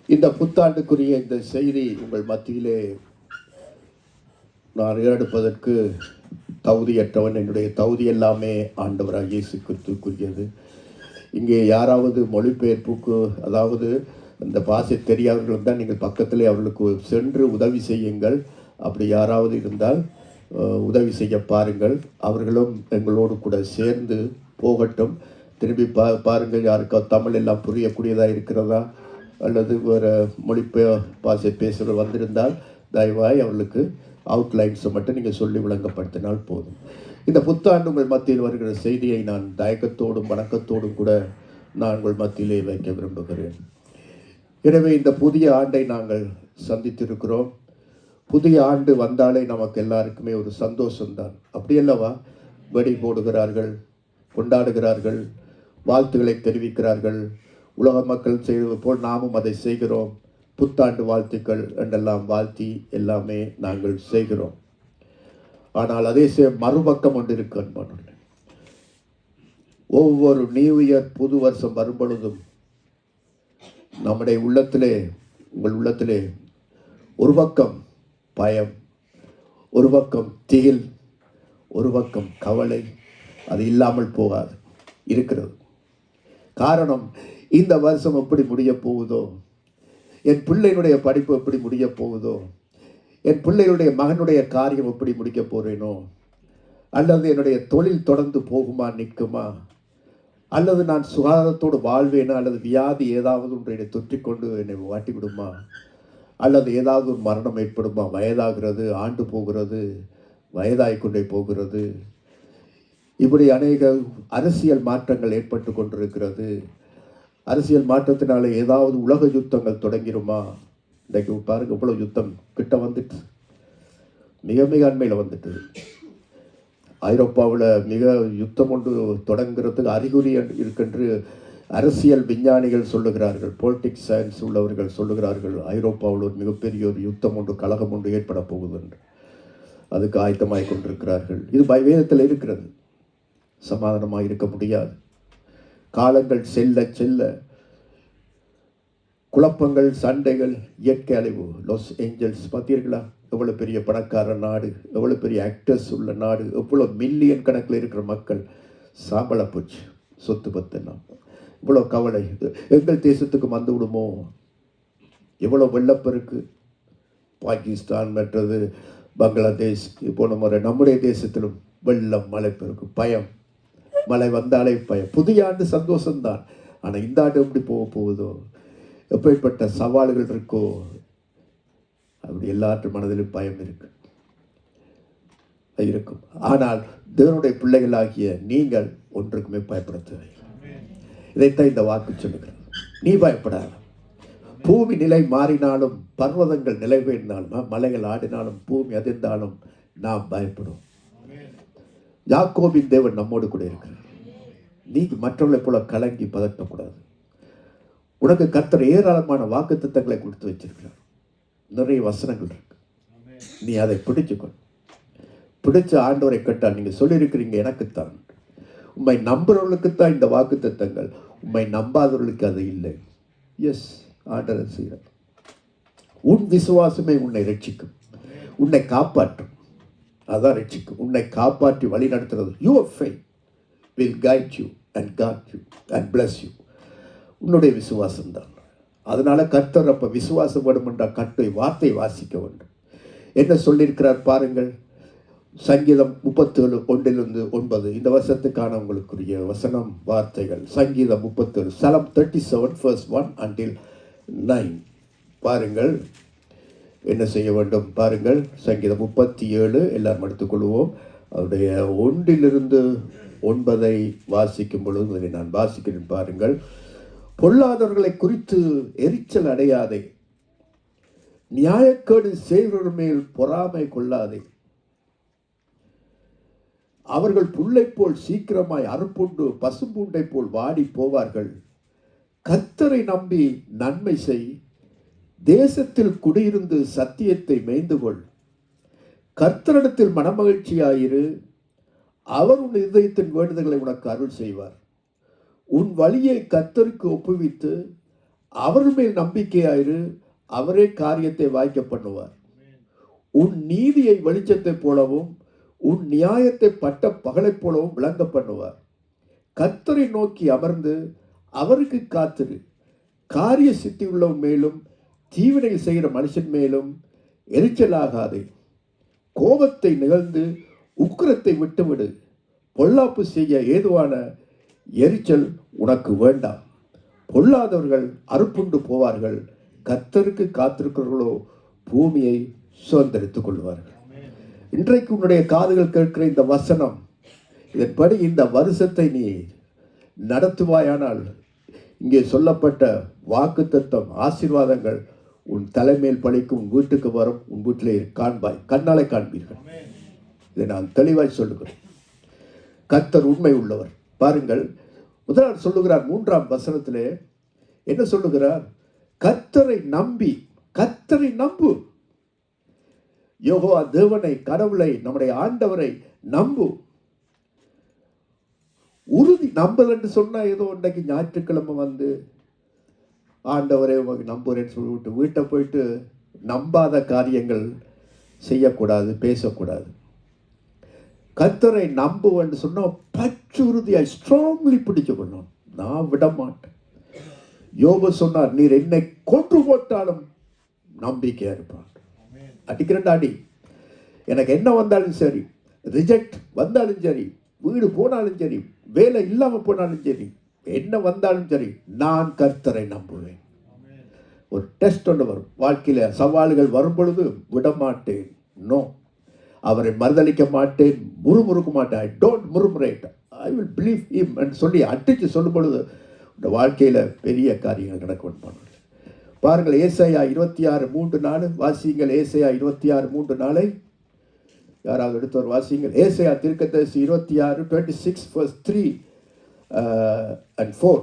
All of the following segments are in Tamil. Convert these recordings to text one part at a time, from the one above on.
இந்த புத்தாண்டுக்குரிய இந்த செய்தி உங்கள் மத்தியிலே நான் ஏறெடுப்பதற்கு தகுதியற்றவன். என்னுடைய தகுதி எல்லாமே ஆண்டவராக இயேசு கிறிஸ்துவுக்குரியது. இங்கே யாராவது மொழிபெயர்ப்புக்கு, அதாவது இந்த பாஷை தெரியாதவர்கள் தான் நீங்கள் பக்கத்திலே அவர்களுக்கு சென்று உதவி செய்யுங்கள். அப்படி யாராவது இருந்தால் உதவி செய்ய பாருங்கள். அவர்களும் எங்களோடு கூட சேர்ந்து போகட்டும். திரும்பி பாருங்கள், யாருக்கா தமிழ் எல்லாம் புரியக்கூடியதாக இருக்கிறதா அல்லது வேறு பாஷை பேசுகிறவர் வந்திருந்தால் தயவாய் அவர்களுக்கு அவுட்லைன்ஸை மட்டும் நீங்கள் சொல்லி விளங்கப்படுத்தினால் போதும். இந்த புத்தாண்டு உங்கள் மத்தியில் வருகிற செய்தியை நான் தயக்கத்தோடும் வணக்கத்தோடும் கூட நான் உங்கள் மத்தியிலே வைக்க விரும்புகிறேன். எனவே இந்த புதிய ஆண்டை நாங்கள் சந்தித்திருக்கிறோம். புதிய ஆண்டு வந்தாலே நமக்கு எல்லாருக்குமே ஒரு சந்தோஷம்தான். அப்படியல்லவா? வெடி போடுகிறார்கள், கொண்டாடுகிறார்கள், வாழ்த்துக்களை தெரிவிக்கிறார்கள். உலக மக்கள் செய்வது போல் நாமும் அதை செய்கிறோம். புத்தாண்டு வாழ்த்துக்கள் என்றெல்லாம் வாழ்த்தி எல்லாமே நாங்கள் செய்கிறோம். ஆனால் அதே மறுபக்கம் ஒன்று இருக்கு அன்பானவர்களே. ஒவ்வொரு நியூ இயர் புது வருஷம் வரும் பொழுதும் நம்முடைய உள்ளத்திலே, உங்கள் உள்ளத்திலே ஒரு பக்கம் பயம், ஒரு பக்கம் திகில், ஒரு பக்கம் கவலை, அது இல்லாமல் போகாது இருக்கிறது. காரணம், இந்த வருஷம் எப்படி முடிய போகுதோ, என் பிள்ளையினுடைய படிப்பு எப்படி முடிய போகுதோ, என் பிள்ளைகளுடைய மகனுடைய காரியம் எப்படி முடிக்க போகிறேனோ, அல்லது என்னுடைய தொழில் தொடர்ந்து போகுமா நிற்குமா, அல்லது நான் சுகாதாரத்தோடு வாழ்வேனா, அல்லது வியாதி ஏதாவது ஒன்று என்னை தொற்றிக்கொண்டு என்னை வாட்டி விடுமா, அல்லது ஏதாவது ஒரு மரணம் ஏற்படுமா. வயதாகிறது, ஆண்டு போகிறது, வயதாகிக்கொண்டே போகிறது. இப்படி அநேக அரசியல் மாற்றங்கள் ஏற்பட்டு கொண்டிருக்கிறது. அரசியல் மாற்றத்தினால ஏதாவது உலக யுத்தங்கள் தொடங்கிருமா? இன்றைக்கு பாருங்க, இவ்வளோ யுத்தம் கிட்ட வந்துட்டு, மிக மிக அண்மையில் வந்துட்டு. ஐரோப்பாவில் மிக யுத்தம் ஒன்று தொடங்குறதுக்கு அறிகுறி இருக்கின்ற அரசியல் விஞ்ஞானிகள் சொல்லுகிறார்கள், பொலிட்டிக்ஸ் சயின்ஸ் உள்ளவர்கள் சொல்லுகிறார்கள், ஐரோப்பாவில் ஒரு மிகப்பெரிய ஒரு யுத்தம் ஒன்று, கலகம் ஒன்று ஏற்பட போகுது என்று. அதுக்கு ஆயத்தமாய் கொண்டிருக்கிறார்கள். இது வேதத்தில் இருக்கிறது. சமாதானமாக இருக்க முடியாது. காலங்கள் செல்ல செல்ல குழப்பங்கள், சண்டைகள், இயற்கை அழிவு. லாஸ் ஏஞ்சல்ஸ் பார்த்தீர்களா? எவ்வளோ பெரிய பணக்கார நாடு, எவ்வளோ பெரிய ஆக்டர்ஸ் உள்ள நாடு, எவ்வளோ மில்லியன் கணக்கில் இருக்கிற மக்கள் சாம்பல போச்சு, சொத்து பத்தெல்லாம். இவ்வளோ கவலை. எங்கள் தேசத்துக்கு வந்து விடுமோ? எவ்வளோ வெள்ளப்பெருக்கு. பாகிஸ்தான் மற்றது பங்களாதேஷ் போன முறை நம்முடைய தேசத்திலும் வெள்ளம், மழைப்பெருக்கு, பயம். மழை வந்தாலே பயம். புதிய ஆண்டு சந்தோஷம்தான். ஆனால் இந்த ஆண்டு எப்படி போகுதோ, எப்படிப்பட்ட சவால்கள் இருக்கோ, அப்படி எல்லாற்று மனதிலும் பயம் இருக்கும். ஆனால் தேவனுடைய பிள்ளைகளாகிய நீங்கள் ஒன்றுக்குமே பயப்பட தேவை. இதைத்தான் இந்த வாக்கு சொல்லுகிறது. நீ பயப்படாத. பூமி நிலை மாறினாலும், பர்வதங்கள் நிலை பெயர்ந்தாலும், மலைகள் ஆடினாலும், பூமி அதிர்ந்தாலும் நாம் பயப்படும். யாக்கோபின் தேவன் நம்மோடு கூட இருக்கிறார். நீ மற்றவர்களை போல கலங்கி பதட்டக்கூடாது. உனக்கு கர்த்தர் ஏராளமான வாக்குத்தத்தங்களை கொடுத்து வச்சிருக்கிறார். நிறைய வசனங்கள் இருக்கு. நீ அதை பிடிச்சுக்கொள். பிடிச்ச ஆண்டவரை கேட்டால் நீங்க சொல்லியிருக்கிறீங்க, எனக்குத்தான். உண்மை நம்புறவர்களுக்குத்தான் இந்த வாக்குத்தத்தங்கள், உண்மை நம்பாதவர்களுக்கு அது இல்லை. எஸ், ஆண்டவர் செய்கிறார். உன் விசுவாசமே உன்னை ரட்சிக்கும், உன்னை காப்பாற்றும். அதான் ரட்சிக்கும். உன்னை காப்பாற்றி வழி நடத்துறது. Your faith will guide you and guard you and bless you. உன்னுடைய விசுவாசம் தான். அதனால கர்த்தர் அப்போ விசுவாசம் வேணும் என்ற கட்டை வார்த்தை வாசிக்க வேண்டும். என்ன சொல்லியிருக்கிறார் பாருங்கள். சங்கீதம் 37 1-9 இந்த வருஷத்துக்கான உங்களுக்குரிய வசனம் வார்த்தைகள். சங்கீதம் 37, Psalm 37 verse 1 until 9. பாருங்கள் என்ன செய்ய வேண்டும் பாருங்கள். சங்கீதம் 37 எல்லாரும் எடுத்துக்கொள்வோம். அவருடைய 1-9 வாசிக்கும் பொழுது அதை நான் வாசிக்கிறேன் பாருங்கள். பொல்லாதவர்களை குறித்து எரிச்சல் அடையாதே, நியாயக்கேடு செய்வர்கள் மேல் பொறாமை கொள்ளாதே. அவர்கள் புல்லை போல் சீக்கிரமாய் அறுப்புண்டு பசும்பூண்டை போல் வாடி போவார்கள். கர்த்தரை நம்பி நன்மை செய், தேசத்தில் குடியிருந்து சத்தியத்தை மேய்ந்துகொள். கர்த்தரிடத்தில் மனமகிழ்ச்சியாயிரு, அவர் உன் இதயத்தின் வேண்டுதல்களை உனக்கு அருள் செய்வார். உன் வழியை கர்த்தருக்கு ஒப்புவித்து அவர் மேல் நம்பிக்கையாயிரு, அவரே காரியத்தை வாய்க்க பண்ணுவார். உன் நீதியை வெளிச்சத்தைப் போலவும் உன் நியாயத்தை பட்ட பகலைப் போலவும் விளங்க பண்ணுவார். கர்த்தரை நோக்கி அமர்ந்து அவருக்கு காத்திரு. காரிய சித்தி உள்ளவன் மேலும் தீவினை செய்கிற மனுஷன் மேலும் எரிச்சலாகாதே. கோபத்தை நிகழ்ந்து உக்கிரத்தை விட்டுவிடு. பொல்லாப்பு செய்ய ஏதுவான எரிச்சல் உனக்கு வேண்டாம். பொல்லாதவர்கள் அறுப்புண்டு போவார்கள். கர்த்தருக்கு காத்திருக்கிறவர்களோ பூமியை சுதந்திரித்துக் கொள்வார்கள். இன்றைக்கு உன்னுடைய காதுகள் கேட்கிற இந்த வசனம், இதன்படி இந்த வருஷத்தை நீ நடத்துவாயானால் இங்கே சொல்லப்பட்ட வாக்குத்தத்தம் ஆசீர்வாதங்கள் உன் தலைமையில் பழிக்கும், உன் வீட்டுக்கு வரும், உன் வீட்டிலே காண்பாய், கண்ணாலே காண்பீர்கள். இதை நான் தெளிவாய் சொல்லுகிறேன். கர்த்தர் உண்மை உள்ளவர். பாருங்கள், முதலாவது சொல்லுகிறார் 3ஆம் வசனத்திலே என்ன சொல்லுகிறார்? கர்த்தரை நம்பி, கர்த்தரை நம்பு. யெகோவா தேவனை, கடவுளை, நம்முடைய ஆண்டவரை நம்பு. உறுதி நம்பல் என்று சொன்னா ஏதோ இன்றைக்கு ஞாயிற்றுக்கிழமை வந்து ஆண்டவரை நம்புறேன்னு சொல்லிவிட்டு வீட்டை போயிட்டு நம்பாத காரியங்கள் செய்யக்கூடாது, பேசக்கூடாது. கர்த்தரை நம்புவேன்னு சொன்னா பற்று உறுதியாய் ஸ்ட்ராங்லி பிடிச்சு கொள்ளணும். நான் விட மாட்டேன். யோபு சொன்னார், நீர் என்னை கொன்று போட்டாலும் நம்பிக்கையா இருப்பான். அடிக்கிறேன் அடி, எனக்கு என்ன வந்தாலும் சரி, ரிஜெக்ட் வந்தாலும் சரி, வீடு போனாலும் சரி, வேலை இல்லாமல் போனாலும் சரி, என்ன வந்தாலும் சரி, நான் கர்த்தரை நம்புவேன். ஒரு டெஸ்ட் ஒன்று வரும் வாழ்க்கையில், சவால்கள் வரும் பொழுது விடமாட்டேன், நோ, அவரை மறுதளிக்க மாட்டேன், முறுமுறுக்க மாட்டேன், I don't murmured, I will believe him என்று சொல்லி அடித்து சொல்லும் பொழுது இந்த வாழ்க்கையில் பெரிய காரியங்கள் நடக்கும். பண்ணுங்கள். பாருங்கள், ஏசாயா 26:3 வாசியுங்கள். ஏசாயா 26:3 யாராவது எடுத்தவர் வாசியுங்கள். ஏசாயா தீர்க்கதரிசி 26:26 and 4.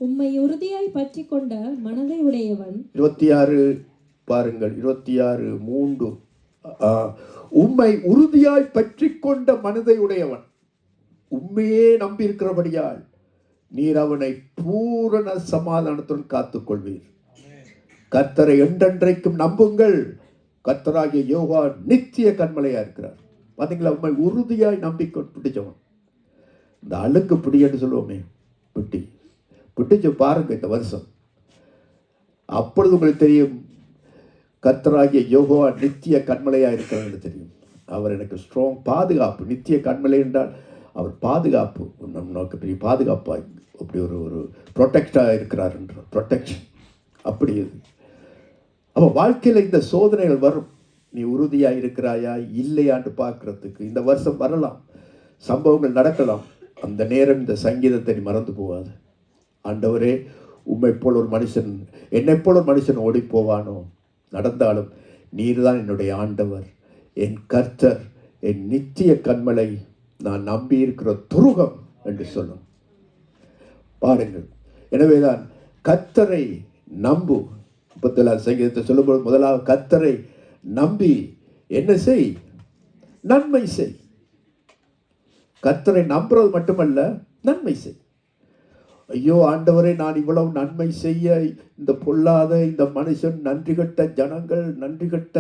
உம்மை உறுதியாய் பற்றி கொண்ட மனதை உடையவன். 26 பாருங்கள், 26:3. உம்மை உறுதியாய் பற்றி கொண்ட மனதை உடையவன், உண்மையே நம்பி இருக்கிறபடியால் நீர் அவனை பூரண சமாதானத்துடன் காத்துக்கொள்வீர். கர்த்தரை என்றென்றைக்கும் நம்புங்கள். கர்த்தராகிய யெகோவா நித்திய கன்மலையா இருக்கிறார். பார்த்தீங்களா, உண்மை உறுதியாய் நம்பிக்கை பிடிச்சவன். இந்த அழுக்கு பிடி என்று சொல்லுவோமே, பிடிச்சு பாருங்க இந்த வருஷம். அப்பொழுது உங்களுக்கு தெரியும் கர்த்தராகிய யெகோவா நித்திய கன்மலையா இருக்கிறார் என்று தெரியும். அவர் எனக்கு ஸ்ட்ராங் பாதுகாப்பு. நித்திய கன்மலை என்றால் அவர் பாதுகாப்பு, நமக்கு பெரிய பாதுகாப்பாக அப்படி ஒரு ப்ரொடெக்டாக இருக்கிறார் என்ற ப்ரொடெக்ஷன் அப்படி இது. அப்போ வாழ்க்கையில் இந்த சோதனைகள் வரும். நீ உறுதியாக இருக்கிறாயா இல்லையான்னு பார்க்கறதுக்கு இந்த வருஷம் வரலாம், சம்பவங்கள் நடக்கலாம். அந்த நேரம் இந்த சங்கீதத்தை நீ மறந்து போவாது. ஆண்டவரே, உம்மை போல் ஒரு மனுஷன், என்னை போல் ஒரு மனுஷன் ஓடி போவானோ, நடந்தாலும் நீர் தான் என்னுடைய ஆண்டவர், என் கர்த்தர், என் நித்திய கன்மலை, நான் நம்பி இருக்கிற துருகம் என்று சொல்லும். பாருங்கள், எனவேதான் கர்த்தரை நம்பு. 37 சங்கீதத்தை சொல்லும்போது முதலாவது கர்த்தரை நம்பி என்ன செய்? நன்மை செய். கர்த்தரை நம்புறது மட்டுமல்ல, நன்மை செய். ஐயோ ஆண்டவரே, நான் இவ்வளவு நன்மை செய்ய இந்த பொல்லாத இந்த மனுஷன், நன்றி கட்ட ஜனங்கள், நன்றி கட்ட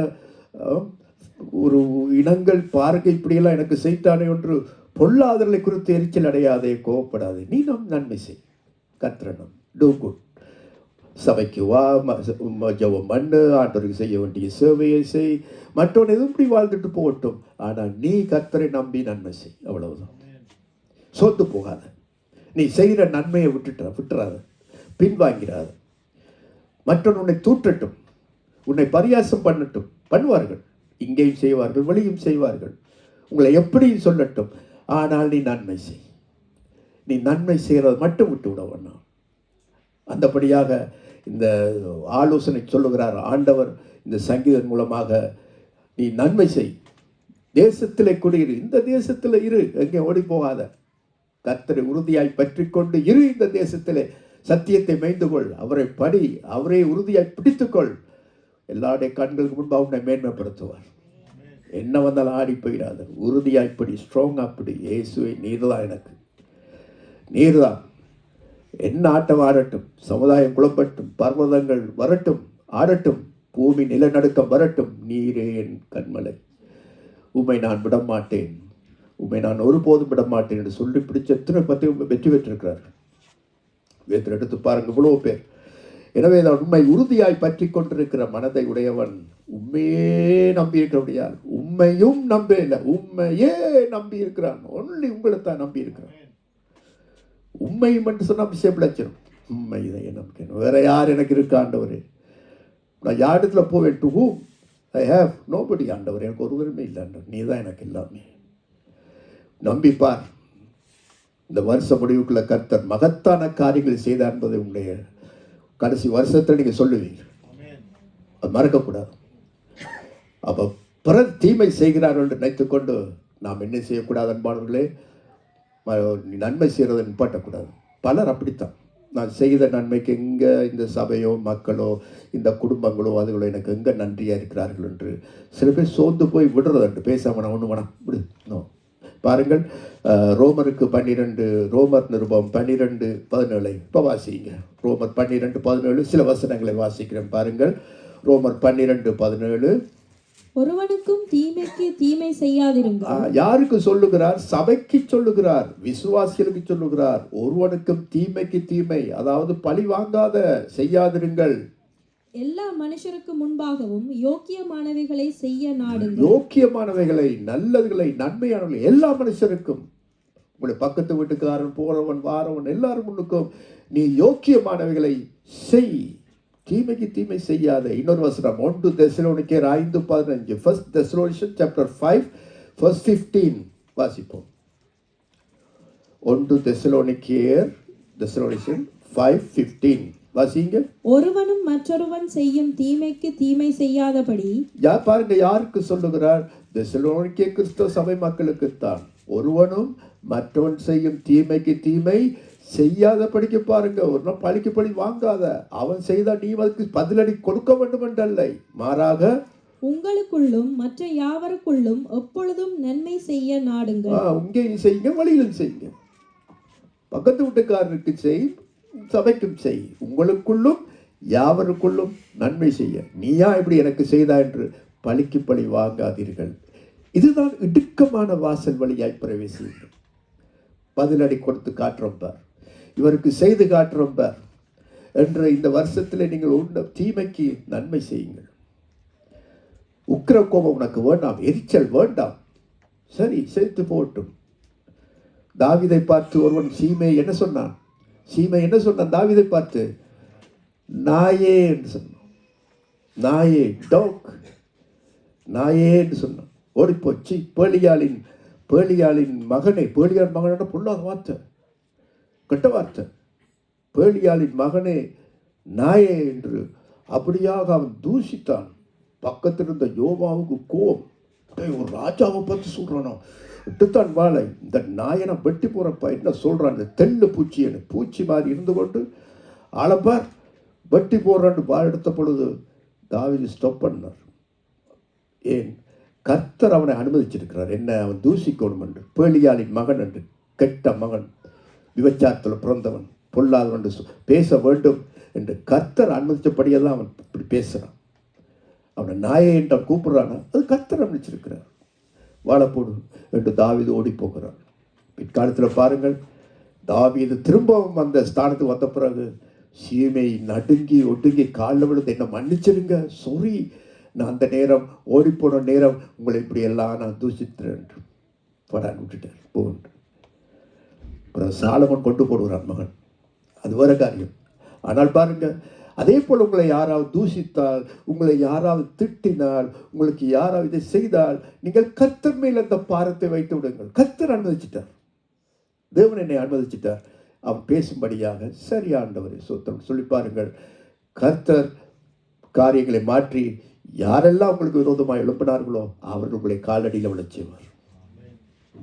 ஒரு இனங்கள் பாருங்க, இப்படியெல்லாம் எனக்கு செய்தானே என்று பொல்லாதவர்களை குறித்து எரிச்சல் அடையாதே, கோவப்படாதே. நீ நன்மை செய். கர்த்தரனம் டூ குட். சபைக்கு வா, ஜெபம் பண்ணு, ஆண்டவருக்கு செய்ய வேண்டிய சேவையை செய், மற்றவன் எதுவும் இப்படி வாழ்ந்துட்டு போகட்டும், ஆனால் நீ கர்த்தரை நம்பி நன்மை செய். அவ்வளவுதான். சோர்ந்து போகாத. நீ செய்கிற நன்மையை விட்டுறாத, பின்வாங்கிறாத. மற்றவன் உன்னை தூற்றட்டும், உன்னை பரியாசம் பண்ணட்டும், பண்ணுவார்கள், இங்கேயும் செய்வார்கள், வெளியும் செய்வார்கள், உங்களை எப்படியும் சொல்லட்டும், ஆனால் நீ நன்மை செய். நீ நன்மை செய்கிறத மட்டும் விட்டு விட வேண்டாம். அந்தபடியாக இந்த ஆலோசனை சொல்லுகிறார் ஆண்டவர் இந்த சங்கீதம் மூலமாக. நீ நன்மை செய், தேசத்திலே குடியிரு, இந்த தேசத்தில் இரு, எங்கே ஓடி போகாத. கர்த்தரை உறுதியாய் பற்றி கொண்டு இரு இந்த தேசத்திலே. சத்தியத்தை மேய்ந்துகொள், அவரை படி, அவரை உறுதியாய் பிடித்துக்கொள். எல்லாருடைய கண்களுக்கு முன்பாக உன்னை மேன்மைப்படுத்துவார். என்ன வந்தாலும் ஆடி போயிடாத, உறுதியாய்ப்படி, ஸ்ட்ராங்காக படி. இயேசுவை நீர்தான், எனக்கு நீர்தான். என்ன ஆட்டம் ஆடட்டும், சமுதாயம் குழம்பட்டும், பர்வதங்கள் வரட்டும் ஆடட்டும், பூமி நிலநடுக்கம் வரட்டும், நீரே என் கண்மலை, உம்மை நான் விடமாட்டேன், உம்மை நான் ஒருபோதும் விடமாட்டேன் என்று சொல்லி பிடிச்ச எத்தனை பற்றி வெற்றி பெற்றிருக்கிறார். வேதத்தில் எடுத்து பாருங்க, இவ்வளோ பேர். எனவே தான் உண்மை உறுதியாய் பற்றி கொண்டிருக்கிற மனதை உடையவன் உண்மையே நம்பி இருக்கிறபடியால் உண்மையும் நம்பல, உண்மையே நம்பி இருக்கிறான். ஒன்லி உங்களை தான் நம்பி இருக்கிறான். உண்மையும் என்று சொன்னால் விஷயம் பிழைச்சிடும். உண்மை இதை நம்பிக்கணும். வேற யார் எனக்கு இருக்க ஆண்டவரே? நான் யார் இடத்துல போவேன்? To whom I have nobody ஆண்டவர், எனக்கு ஒருவருமே இல்லை ஆண்டவர், நீ தான் எனக்கு எல்லாமே. நம்பிப்பார். இந்த வருஷ முடிவுக்குள்ள கர்த்தர் மகத்தான காரியங்கள் செய்தார் என்பதை உங்களுடைய கடைசி வருஷத்தில் நீங்கள் சொல்லுவீங்க. அது மறக்கக்கூடாது. அப்போ பிறர் தீமை செய்கிறார்கள் என்று நினைத்துக்கொண்டு நாம் என்ன செய்யக்கூடாது அன்பானவர்களே? நன்மை செய்கிறதை நிப்பாட்டக்கூடாது. பலர் அப்படித்தான். நான் செய்த நன்மைக்கு எங்கே இந்த சபையோ மக்களோ இந்த குடும்பங்களோ அதுகளோ எனக்கு எங்கே நன்றியாக இருக்கிறார்கள் என்று சில பேர் சோர்ந்து போய் விடுறது என்று பேசாம நான் ஒன்று வேணாம் விடு. நோ, பாருங்கள், ரோமருக்கு 12, ரோமர் நிருபம் 12:17 இப்போ வாசிங்க. ரோமர் 12:17 சில வசனங்களை வாசிக்கிறேன் பாருங்கள். ரோமர் 12:17. ஒருவனுக்கும் தீமைக்கு தீமை செய்யாதிருங்கள். யாருக்கு சொல்லுகிறார்? சபைக்கு சொல்லுகிறார், விசுவாசிகளுக்கு சொல்லுகிறார். ஒருவனுக்கும் தீமைக்கு தீமை, அதாவது பழி வாங்காத செய்யாதிருங்கள். எல்லா மனுஷருக்கு முன்பாகவும் யோக்கியமானவைகளை செய்ய நாடுங்கள். யோக்கியமானவைகளை, நல்லதுகளை, நன்மையானவைகளை எல்லா மனுஷருக்கும், உங்களுடைய பக்கத்து வீட்டுக்காரன், போறவன் வாரவன் எல்லாரும் முன்னுக்கும் நீ யோக்கியமானவைகளை செய், தீமைக்கு தீமை செய்யாத. இன்னொரு வசனம் 1 தெசலோனிக்கேயர் 5:15. 1 Thessalonians chapter 5 verse 15 வாசிப்போம். 1 தெசலோனிக்கேயர் 5:15 வாசிங்க. ஒருவனும் மற்றொருவன் செய்யும் தீமைக்கு தீமை செய்யாதபடி. பாருங்க, யாருக்கு சொல்லுகிறார்? தெசலோனிக்கே கிறிஸ்தவ சபை மக்களுக்குத்தான். ஒருவனும் மற்றவன் செய்யும் தீமைக்கு தீமை செய்யாதபடிக்கு பாருங்க. ஒரு நாள் பழிக்கு பழி வாங்காத. அவன் செய்தால் நீ அதுக்கு பதிலடி கொடுக்க வேண்டும் என்றல்ல, மாறாக உங்களுக்குள்ளும் மற்ற யாவருக்குள்ளும் எப்பொழுதும் நன்மை செய்ய நாடுங்கள். இங்கேயும் செய்யுங்க, வழியிலும் செய்யுங்க. பக்கத்து வீட்டுக்காரருக்கு செய், சபைக்கும் செய். உங்களுக்குள்ளும் யாவருக்குள்ளும் நன்மை செய்ய. நீயா இப்படி எனக்கு செய்தா என்று பழிக்கு பழி வாங்காதீர்கள். இதுதான் இடுக்கமான வாசல் வழியாய் பிரவேசியுங்கள். பதிலடி கொடுத்து காட்டுறோம் பார், இவருக்கு செய்து காட்டுறோம் பார் என்ற இந்த வருஷத்தில் நீங்கள் உண்ட தீமைக்கு நன்மை செய்யுங்கள். உக்கிர கோபம் உனக்கு வேண்டாம், எரிச்சல் வேண்டாம், சரி சேர்த்து போட்டும். தாவீதை பார்த்து ஒருவன் சீமை என்ன சொன்னான்? சீமை என்ன சொன்னான் தாவீதை பார்த்து? நாயே என்று சொன்னான். நாயே, டாக், நாயே என்று சொன்னான். ஓடிப்போச்சு. பேலியாளின் மகனை, பேலியாள் மகனோட பொல்லாத வார்த்தை, கெட்ட வார்த்தை. பேலியாளின் மகனே நாயே என்று அப்படியாக அவன் தூஷித்தான். பக்கத்தில் இருந்த யோவாவுக்கு கோபம். ஒரு ராஜாவை பற்றி சொல்றானோ, இட்டுத்தான் வாழை, இந்த நாயனை வெட்டி போறப்பா என்ன சொல்றான்? இந்த தெல்லு பூச்சி, பூச்சி மாதிரி இருந்து கொண்டு ஆளப்பார் வெட்டி போடுறான்னு வாழ எடுத்த பொழுது தாவீது ஸ்டாப் பண்ணார். ஏன்? கர்த்தர் அவனை அனுமதிச்சிருக்கிறார். என்ன? அவன் தூசிக்கணும் என்று. பேலியாளின் மகன் என்று, கெட்ட மகன், விபச்சாரத்தில் பிறந்தவன், பொல்லாதவன் என்று பேச வேண்டும் என்று கர்த்தர் அனுமதிச்சபடியெல்லாம் அவன் இப்படி பேசுகிறான். அவனை நாயை என்று கூப்பிடுறானா, அது கர்த்தர் அனுமதிச்சிருக்கிறார். வாழப்போடு என்று தாவீது ஓடி போகிறான். பிற்காலத்தில் பாருங்கள், தாவீது திரும்பவும் அந்த ஸ்தானத்துக்கு வந்த பிறகு சீமை நடுங்கி ஒடுங்கி காலில் விழுந்து என்ன மன்னிச்சிருங்க, சொறி, நான் அந்த நேரம் ஓடிப்போன நேரம் உங்களை இப்படி எல்லாம் நான் தூசித்தேன் படான்னு விட்டுட்டேன் போன்று. அப்புறம் சாலமன் கொண்டு போடுகிறான் மகன், அது வேற காரியம். ஆனால் பாருங்க, அதே போல் உங்களை யாராவது தூஷித்தால், உங்களை யாராவது திட்டினால், உங்களுக்கு யாராவது இதை செய்தால், நீங்கள் கர்த்தர் மேல் அந்த பாரத்தை வைத்து விடுங்கள். கர்த்தர் அனுமதிச்சிட்டார், தேவன் என்னை அனுமதிச்சிட்டார், அவன் பேசும்படியாக. சரி ஆண்டவரே சோத்திரம் சொல்லி பாருங்கள். கர்த்தர் காரியங்களை மாற்றி யாரெல்லாம் உங்களுக்கு விரோதமாக எழுப்பினார்களோ அவர்கள் உங்களை காலடியில் விழச் செய்வார்.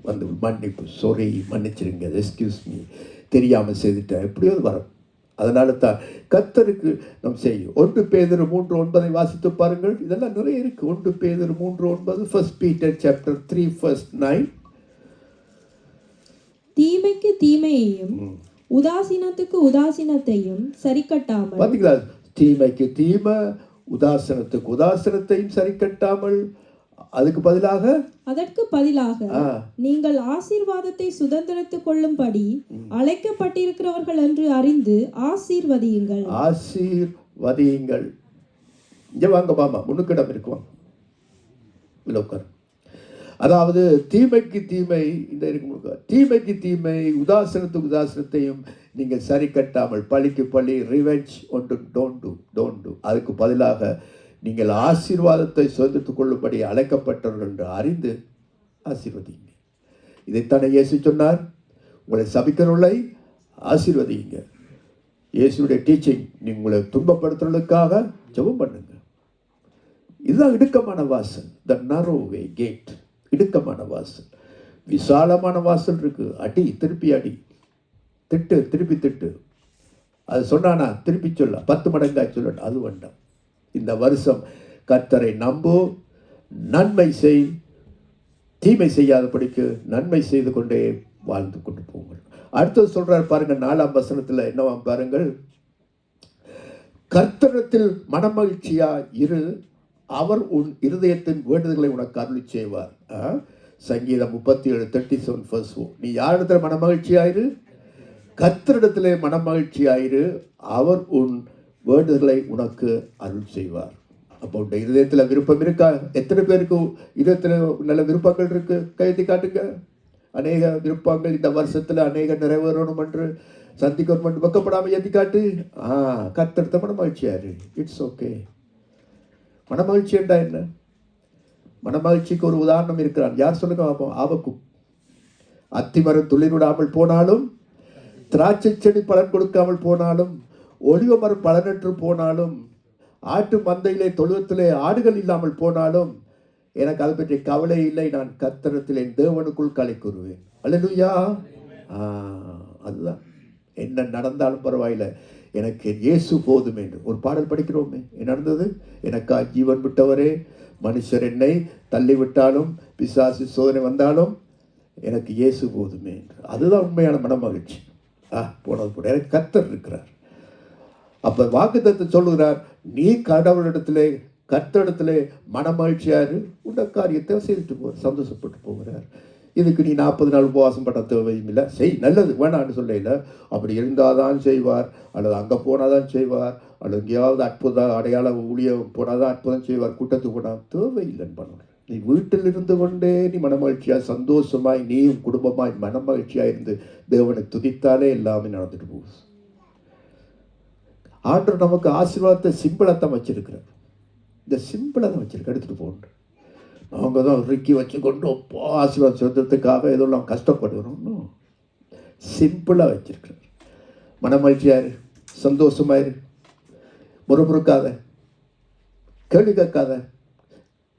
வந்து மன்னிப்பு, சொரி, மன்னிச்சிருங்க, எஸ்கியூஸ் மீ, தெரியாமல் செய்துட்டேன், எப்படியாவது வரும். அதனால தான் கர்த்தருக்கு நாம் செய்யும். 1 பேதுரு 3:9 வாசித்து பாருங்கள். இதெல்லாம் நிறைய இருக்கு. 1 பேதுரு 3:9, 1 Peter chapter 3 verse 9. தீமைக்கு தீமையையும் உதாசீனத்துக்கு உதாசீனத்தையும் சரிக்கட்டாமல் பார்த்தீங்களா, தீமைக்கு தீமை, உதாசனத்துக்கு உதாசனத்தையும் சரி கட்டாமல், அதுக்கு பதிலாக அதற்கு பதிலாக நீங்கள் ஆசீர்வாதத்தை சுதந்திரத்துக் கொள்ளும்படி அழைக்கப்பட்டிருக்கிறவர்கள் என்று அறிந்து ஆசீர்வதியுங்கள். ஆசீர்வதியுங்கள். இங்க வாங்க மாமா, முன்னுக்கிடம் இருக்குவாங்க, இல்லை உட்கார். அதாவது தீமைக்கு தீமை, இந்த இருக்கு, தீமைக்கு தீமை, உதாசனத்துக்கு உதாசனத்தையும் நீங்கள் சரி கட்டாமல், பழிக்கு பழி, ரிவெஞ்ச் ஒன்று டோன்ட் டூ, அதுக்கு பதிலாக நீங்கள் ஆசீர்வாதத்தை சுதந்திரத்துக் கொள்ளும்படி அழைக்கப்பட்டவர்கள் என்று அறிந்து ஆசீர்வதிங்க. இதைத்தானே இயேசு சொன்னார், உங்களை சபிக்கிறவர்களை ஆசீர்வதிங்க. இயேசுடைய டீச்சிங், நீங்கள் உங்களை துன்பப்படுத்துறதுக்காக ஜெபம் பண்ணுங்க. இதுதான் இடுக்கமான வாசல், த narrow way gate. இடுக்கமான வாசல். விசாலமான வாசல் இருக்கு, அடி திருப்பி அடி, திட்டு திருப்பி திட்டு. அது சொன்னானா திருப்பி சொல்ல, 10 மடங்காய் சொல்லணும், அது வேண்டாம். இந்த வருஷம் கர்த்தரை நம்பு, நன்மை செய், தீமை செய்யாதபடிக்கு நன்மை செய்து கொண்டே வாழ்ந்து கொண்டு போங்கள். அடுத்தது சொல்றார் பாருங்க, 4ஆம் வசனத்தில் என்னவாம் பாருங்கள், கர்த்தரிடத்தில் மனமகிழ்ச்சியா இரு, அவர் உன் இருதயத்தின் வேண்டுதல்களை உனக்கு அருளி செய்வார். சங்கீதம் 37:37. நீ யாரிடத்துல மனமகிழ்ச்சியாயிரு? கர்த்தரிடத்திலே மனமகிழ்ச்சியாயிரு, அவர் உன் வேண்டுதல்களை உனக்கு அருள் செய்வார். அப்போ உன் இருதயத்தில் விருப்பம் இருக்கா? எத்தனை பேருக்கு இதயத்தில் நல்ல விருப்பங்கள் இருக்கு? கையெழுத்தி காட்டுங்க. அநேக விருப்பங்கள் இந்த வருஷத்தில் அநேக நிறைவேறணும் என்று சந்திக்கணும் என்று வெக்கப்படாமல் ஏற்றி காட்டு. கர்த்தரிடத்த மனமகிழ்ச்சியாரு. It's okay. மனமகிழ்ச்சி என்றா என்ன? மனமகிழ்ச்சிக்கு ஒரு உதாரணம் இருக்கிறான். யார் சொல்லுங்க பார்ப்போம். ஆபக்கும். அத்திமரம் துளிர்விடாமல் போனாலும், திராட்சை செடி பலன் கொடுக்காமல் போனாலும், ஒலிவ மரம் பலனற்று போனாலும், ஆட்டு மந்தையிலே தொழுவத்திலே ஆடுகள் இல்லாமல் போனாலும் எனக்கு அதை பற்றி கவலை இல்லை, நான் கர்த்தரிடத்தில் என் தேவனுக்குள் களை கூறுவேன். அல்லேலூயா. அதுதான், என்ன நடந்தாலும் பரவாயில்லை, எனக்கு இயேசு போதும் என்று ஒரு பாடல் படிக்கிறோமே. என்ன நடந்தது? எனக்கா ஜீவன் விட்டவரே, மனுஷர் என்னை தள்ளிவிட்டாலும், பிசாசு சோதனை வந்தாலும் எனக்கு இயேசு போதுமே என்று. அதுதான் உண்மையான மனமகிழ்ச்சி. போனது போட எனக்கு கர்த்தர் இருக்கிறார். அப்போ வாக்குத்தத்தம் சொல்லுகிறார், நீ கடவுளிடத்திலே கர்த்தரிடத்திலே மனமகிழ்ச்சியாரு, உண்ட காரியத்தை செய்துட்டு போகிறார், சந்தோஷப்பட்டு போகிறார். இதுக்கு நீ 40 நாள் உபவாசம் பண்ண தேவையும் இல்லை, செய், நல்லது வேணான்னு சொல்ல இல்லை. அப்படி இருந்தால் தான் செய்வார், அல்லது அங்கே போனால் தான் செய்வார், அல்லது எங்கேயாவது அற்புதம் அடையாள ஊழியம் போனால் தான் அற்புதம் செய்வார், கூட்டத்துக்கு போனால் தேவையில்லைன்னு பண்ணுவார். நீ வீட்டில் இருந்து கொண்டே நீ மனமகிழ்ச்சியாக சந்தோஷமாய் நீயும் குடும்பமாய் மனமகிழ்ச்சியாக இருந்து தேவனை துதித்தாலே எல்லாமே நடந்துட்டு போகுது. ஆண்டவர் நமக்கு ஆசீர்வாதத்தை சிம்பிளாக வச்சிருக்கிறார். இந்த சிம்பிளாக தான் வச்சிருக்க, எடுத்துகிட்டு போகணும். அவங்க தான் ரிக்கி வச்சு கொண்டு ஆசீர்வாதம் சொல்றதுக்காக ஏதோ நாம் கஷ்டப்படுகிறோம். சிம்பிளாக வச்சிருக்கிறார். மனமகிழ்ச்சியாரு, சந்தோஷமாயிரு, முறுமுறுக்காத, கேள்வி கேட்காத.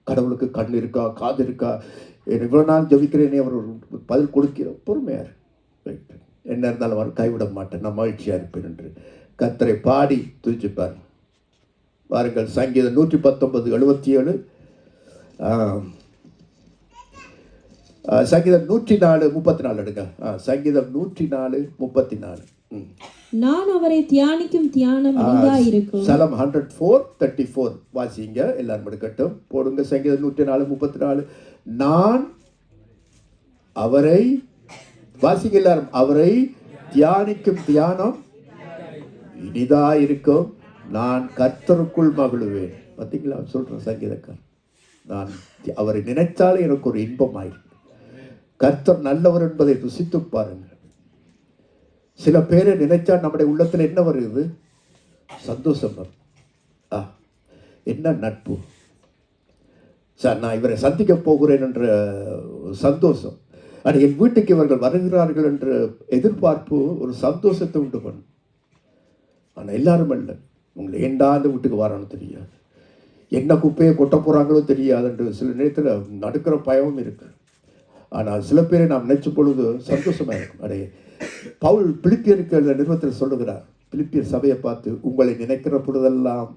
கடவுளுக்கு கண் இருக்கா, காது இருக்கா, இவ்வளோ நாள் ஜபிக்கிறேனே, அவர் பதில் கொடுக்கிற பொறுமையார். என்ன இருந்தாலும் அவர் கைவிட மாட்டேன், நான் மகிழ்ச்சியாக இருப்பேன் என்று கர்த்தரை பாடி துதிச்சுப்பார். பாருங்கள், சங்கீதம் 119:77, சங்கீதம் 104:34 எடுங்க. சங்கீதம் 104:34. நான் அவரை தியானிக்கும் தியானம் இதாயிருக்கும். சலம் 104:34 வாசிங்க, எல்லாரும் எடுக்கட்டும், போடுங்க. சங்கீதம் 104:34. நான் அவரை வாசிங்க எல்லாரும். அவரை தியானிக்கும் தியானம் இனிதாயிருக்கும், நான் கர்த்தருக்குள் மகிழுவேன். பார்த்தீங்களா சொல்றேன் சங்கீதக்காரன், நான் அவரை நினைத்தாலே எனக்கு ஒரு இன்பமாயிருக்கு. கர்த்தர் நல்லவர் என்பதை ருசித்து பாருங்கள். சில பேரை நினைச்சா நம்முடைய உள்ளத்தில் என்ன வருது? சந்தோஷம் வரும். என்ன நட்பு சார், நான் இவரை சந்திக்க போகிறேன் என்ற சந்தோஷம், ஆனால் என் வீட்டுக்கு இவர்கள் வருகிறார்கள் என்ற எதிர்பார்ப்பு ஒரு சந்தோஷத்தை உண்டு பண்ணும். ஆனால் எல்லாரும் அல்ல. உங்களை ஏண்டா அந்த வீட்டுக்கு வரான்னு தெரியாது, என்ன குப்பையை கொட்ட போகிறாங்களோ தெரியாதுன்று சில நேரத்தில் நடுக்கிற பயமும் இருக்குது. ஆனால் சில பேரை நாம் நினைச்ச பொழுது சந்தோஷமாக இருக்கும். அடே, பவுல் பிலிப்பியருக்கு எழுத நிறுவனத்தில் சொல்லுகிறார், பிலிப்பியர் சபையை பார்த்து, உங்களை நினைக்கிற பொழுதெல்லாம்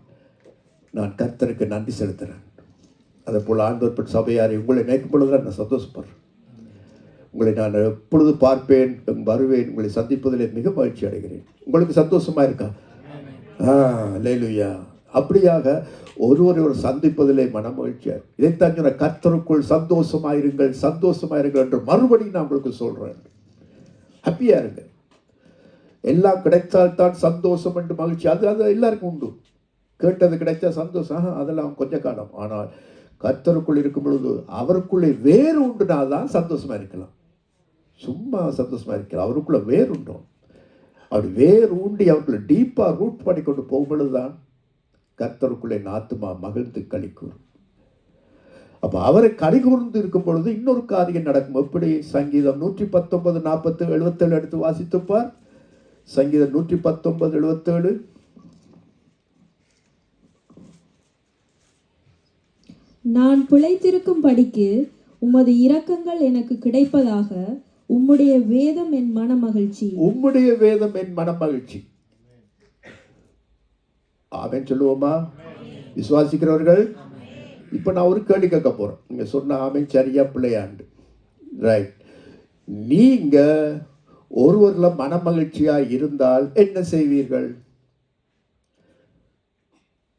நான் கர்த்தருக்கு நன்றி செலுத்துகிறேன். அதே போல் ஆண்டவர் சபையாரை உங்களை நினைக்கும் பொழுதுதான் நான் சந்தோஷப்படுறேன். உங்களை நான் எப்பொழுது பார்ப்பேன், வருவேன், உங்களை சந்திப்பதிலே மிக மகிழ்ச்சி அடைகிறேன். உங்களுக்கு சந்தோஷமா இருக்கா? அல்லேலூயா. அப்படியாக ஒருவரை ஒரு சந்திப்பதிலே மனமகிழ்ச்சியார். இதைத்தான் சொன்ன, கர்த்தருக்குள் சந்தோஷமாயிருங்கள், சந்தோஷமாயிருங்கள் என்று மறுபடியும் நான் உங்களுக்கு சொல்றேன். ஹாப்பியா இருங்க. எல்லாம் கிடைத்தால்தான் சந்தோஷம் என்று மகிழ்ச்சி. அது எல்லாருக்கும் உண்டு. கேட்டது கிடைச்சா சந்தோஷம், அதெல்லாம் கொஞ்ச காலம். ஆனால் கர்த்தருக்குள் இருக்கும் பொழுது அவருக்குள்ளே வேறு உண்டுனால்தான் சந்தோஷமா இருக்கலாம். சும்மா சந்தோஷமா இருக்கலாம். அவருக்குள்ள வேறு உண்டோம். அப்படி வேறு ஊண்டி அவர்களை டீப்பாக ரூட் பண்ணி கொண்டு போகும் பொழுதுதான் கர்த்தருக்குள்ளே ஆத்துமா மகிழ்ந்து களிக்கூறும். அப்போ அவரை கலிகூர்ந்து இருக்கும் பொழுது இன்னொரு காரியம் நடக்கும். எப்படி? சங்கீதம் 119, 40, 77 எடுத்து வாசித்துப்பார். சங்கீதம் 119, 77. நான் பிழைத்திருக்கும் படிக்கு உமது இரக்கங்கள் எனக்கு கிடைப்பதாக, உம்முடைய வேதம் என் மனமகிழ்ச்சி. உம்முடைய வேதம் என் மனமகிழ்ச்சி. ஆமென் சொல்லுவோமா விசுவாசிக்கிறவர்கள்? இப்போ நான் ஒரு கேள்வி கேட்க போறேன். நீங்க சொன்ன ஆமென் சரியா பிள்ளையாண்டு ரைட். நீங்க ஒருவர்ல மனமகிழ்ச்சியா இருந்தால் என்ன செய்வீர்கள்?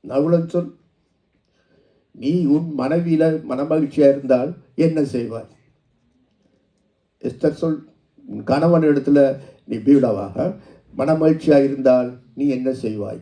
நகுலன் சொல். நீ உன் மனைவியில மனமகிழ்ச்சியா இருந்தால் என்ன செய்வாய்? எஸ்தர் சொல். உன் கணவன் இடத்துல நீ பீடாவாக மனமகிழ்ச்சியா இருந்தால் நீ என்ன செய்வாய்?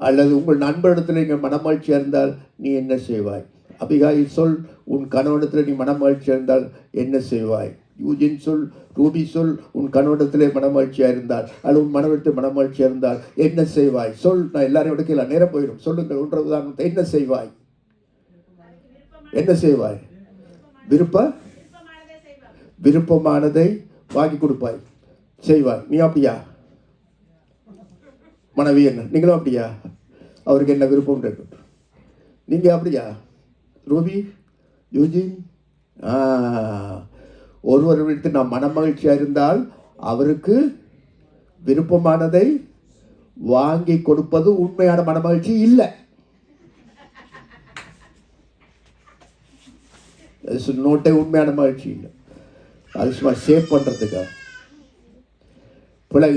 அல்லது உங்கள் நண்பரிடத்தில் நீங்கள் மனமகிழ்ச்சியாக இருந்தால் நீ என்ன செய்வாய்? அபிகாய் சொல். உன் கணவனிடத்தில் நீ மனமகிழ்ச்சியாக இருந்தால் என்ன செய்வாய்? யூஜின் சொல். ரூபி சொல். உன் கணவனிடத்திலே மனமகிழ்ச்சியாக இருந்தால் அல்லது உன் மனவெடுத்து மனமகிழ்ச்சியாக இருந்தால் என்ன செய்வாய்? சொல். நான் எல்லாரையும் எடுக்கல, நேரம் போயிடும். சொல்லுங்கள். ஒன்றை உதாரணத்தை. என்ன செய்வாய்? என்ன செய்வாய்? விருப்பமானதை வாங்கி கொடுப்பாய், செய்வாய். நீ அப்படியா? மனைவி என்ன? நீங்களும் அப்படியா? அவருக்கு என்ன விருப்பம் இருக்கு? நீங்க அப்படியா? ரூபி, யூஜின், ஒருவர் விடுத்து நான் மனமகிழ்ச்சியா இருந்தால் அவருக்கு விருப்பமானதை வாங்கி கொடுப்பது உண்மையான மனமகிழ்ச்சி இல்லை. நோட்டை உண்மையான மகிழ்ச்சி இல்லை. அது சும்மா சேவ் பண்றதுக்காக.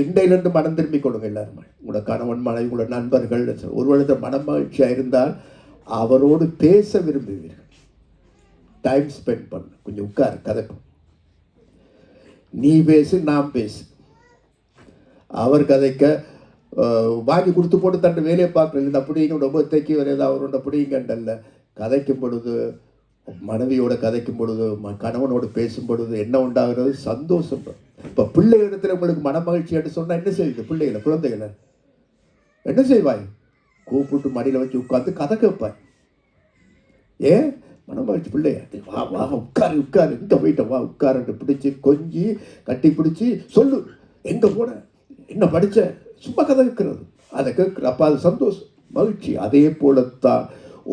இண்டையிலிருந்து மனம் திரும்பி கொடுங்க எல்லாருமே. உங்களோட கணவன், மனைவி, உங்களோட நண்பர்கள் ஒருவருடைய மனமகிழ்ச்சியாக இருந்தால் அவரோடு பேச விரும்புவீர்கள். டைம் ஸ்பெண்ட் பண்ண. கொஞ்சம் உட்கார், கதைப்போம். நீ பேசு, நான் பேசு. அவர் கதைக்க வாங்கி கொடுத்து போட்டு தண்டு வேலையை பார்க்குறது. இந்த அப்படிங்க ரொம்ப தைக்கி வர ஏதாவது அவரோட அப்படிங்கண்டல்ல. கதைக்கும் பொழுது, மனைவியோட கதைக்கும் பொழுது, கணவனோடு பேசும் பொழுது என்ன உண்டாகிறது? சந்தோஷம். இப்போ பிள்ளைகளிடத்தில் உங்களுக்கு மனமகிழ்ச்சி என்று சொன்னால் என்ன செய்யுது? பிள்ளைகளை, குழந்தைகளை என்ன செய்வாய்? கூப்பிட்டு மடியில் வச்சு உட்காந்து கதை கேட்பாய். ஏன்? மனமகிழ்ச்சி. பிள்ளைய வா வா உட்காரு உட்காரு, இங்கே போயிட்ட வா உட்காருன்னு பிடிச்சி கொஞ்சி கட்டி பிடிச்சி சொல்லு, எங்கே போன, என்ன படித்த, சும்மா கதை கேட்கறது. அதை கேட்குற. அப்போ அது சந்தோஷம், மகிழ்ச்சி. அதே போலத்தான்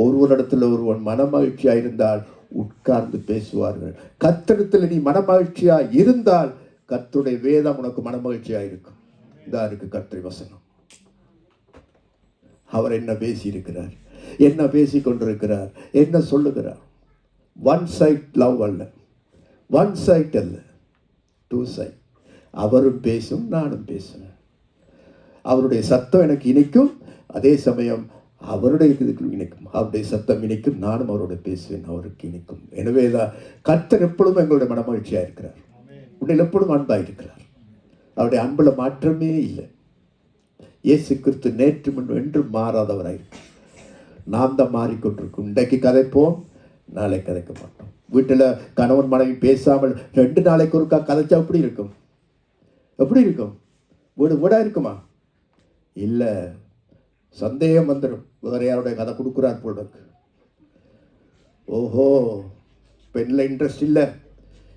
ஒருவரிடத்தில் ஒருவன் மனமகிழ்ச்சியாக இருந்தால் உட்கார்ந்து பேசுவார்கள். கர்த்தரிடத்தில் நீ மனமகிழ்ச்சியாக இருந்தால் கர்த்தருடைய வேதம் உனக்கு மனமகிழ்ச்சியாக இருக்கும். இதா இருக்கு கர்த்தருடைய வசனம். அவர் என்ன பேசி இருக்கிறார், என்ன பேசி கொண்டிருக்கிறார், என்ன சொல்லுகிறார். ஒன் சைட் லவ் அல்ல, ஒன் சைட் அல்ல, டூ சைட். அவரும் பேசும், நானும் பேசுவேன். அவருடைய சத்தம் எனக்கு இனிக்கும், அதே சமயம் அவருடைய இதுக்கு இணைக்கும். அவருடைய சத்தம் இணைக்கும், நானும் அவரோட பேசுவேன், அவருக்கு இணைக்கும். எனவேதான் கர்த்தர் எப்பொழுதும் எங்களுடைய மனமகிழ்ச்சியாக இருக்கிறார். உன்னில் எப்பொழுதும் அன்பாக இருக்கிறார். அவருடைய அன்புல மாற்றமே இல்லை. இயேசு கிறிஸ்து நேற்று முன்பு என்று மாறாதவராய். நாம் தான் மாறிக்கொண்டிருக்கும். இன்றைக்கு கதைப்போம், நாளை கதைக்க மாட்டோம். வீட்டில் கணவன் மனைவி பேசாமல் 2 நாளைக்கு ஒருக்கா கதைச்சா எப்படி இருக்கும்? எப்படி இருக்கும்? வீடு வீடாக இருக்குமா? இல்லை, சந்தேகம் வந்துடும். வேற யாருடைய கதை கொடுக்குறார் போல இருக்கு. ஓஹோ, பெண்ணில் இன்ட்ரெஸ்ட் இல்லை,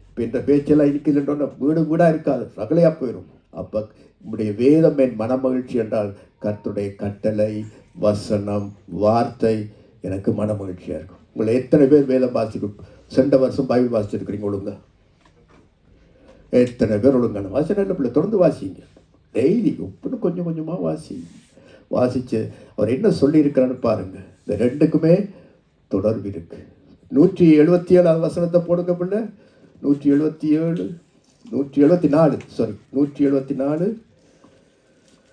இப்போ இந்த பேச்செல்லாம் இருக்குதுன்றோன்னா வீடு வீடாக இருக்காது, ரகலையாக போயிடும். அப்போ உங்களுடைய வேதம் என் மனமகிழ்ச்சி என்றால் கர்த்தருடைய கட்டளை, வசனம், வார்த்தை எனக்கு மனமகிழ்ச்சியாக இருக்கும். உங்களை எத்தனை பேர் வேதம் வாசிக்கும்? சென்ற வருஷம் பைபிள் வாசிச்சிருக்கிறீங்க ஒழுங்க? எத்தனை பேர் ஒழுங்கான வாசனை பிள்ளை தொடர்ந்து வாசிங்க. டெய்லி ஒப்புன்னு கொஞ்சம் கொஞ்சமாக வாசித்து அவர் என்ன சொல்லியிருக்கிறான்னு பாருங்க. இந்த ரெண்டுக்குமே தொடர்பு இருக்கு. 177 வசனத்தை போடுங்க பிள்ளை. 177 174 சாரி 174.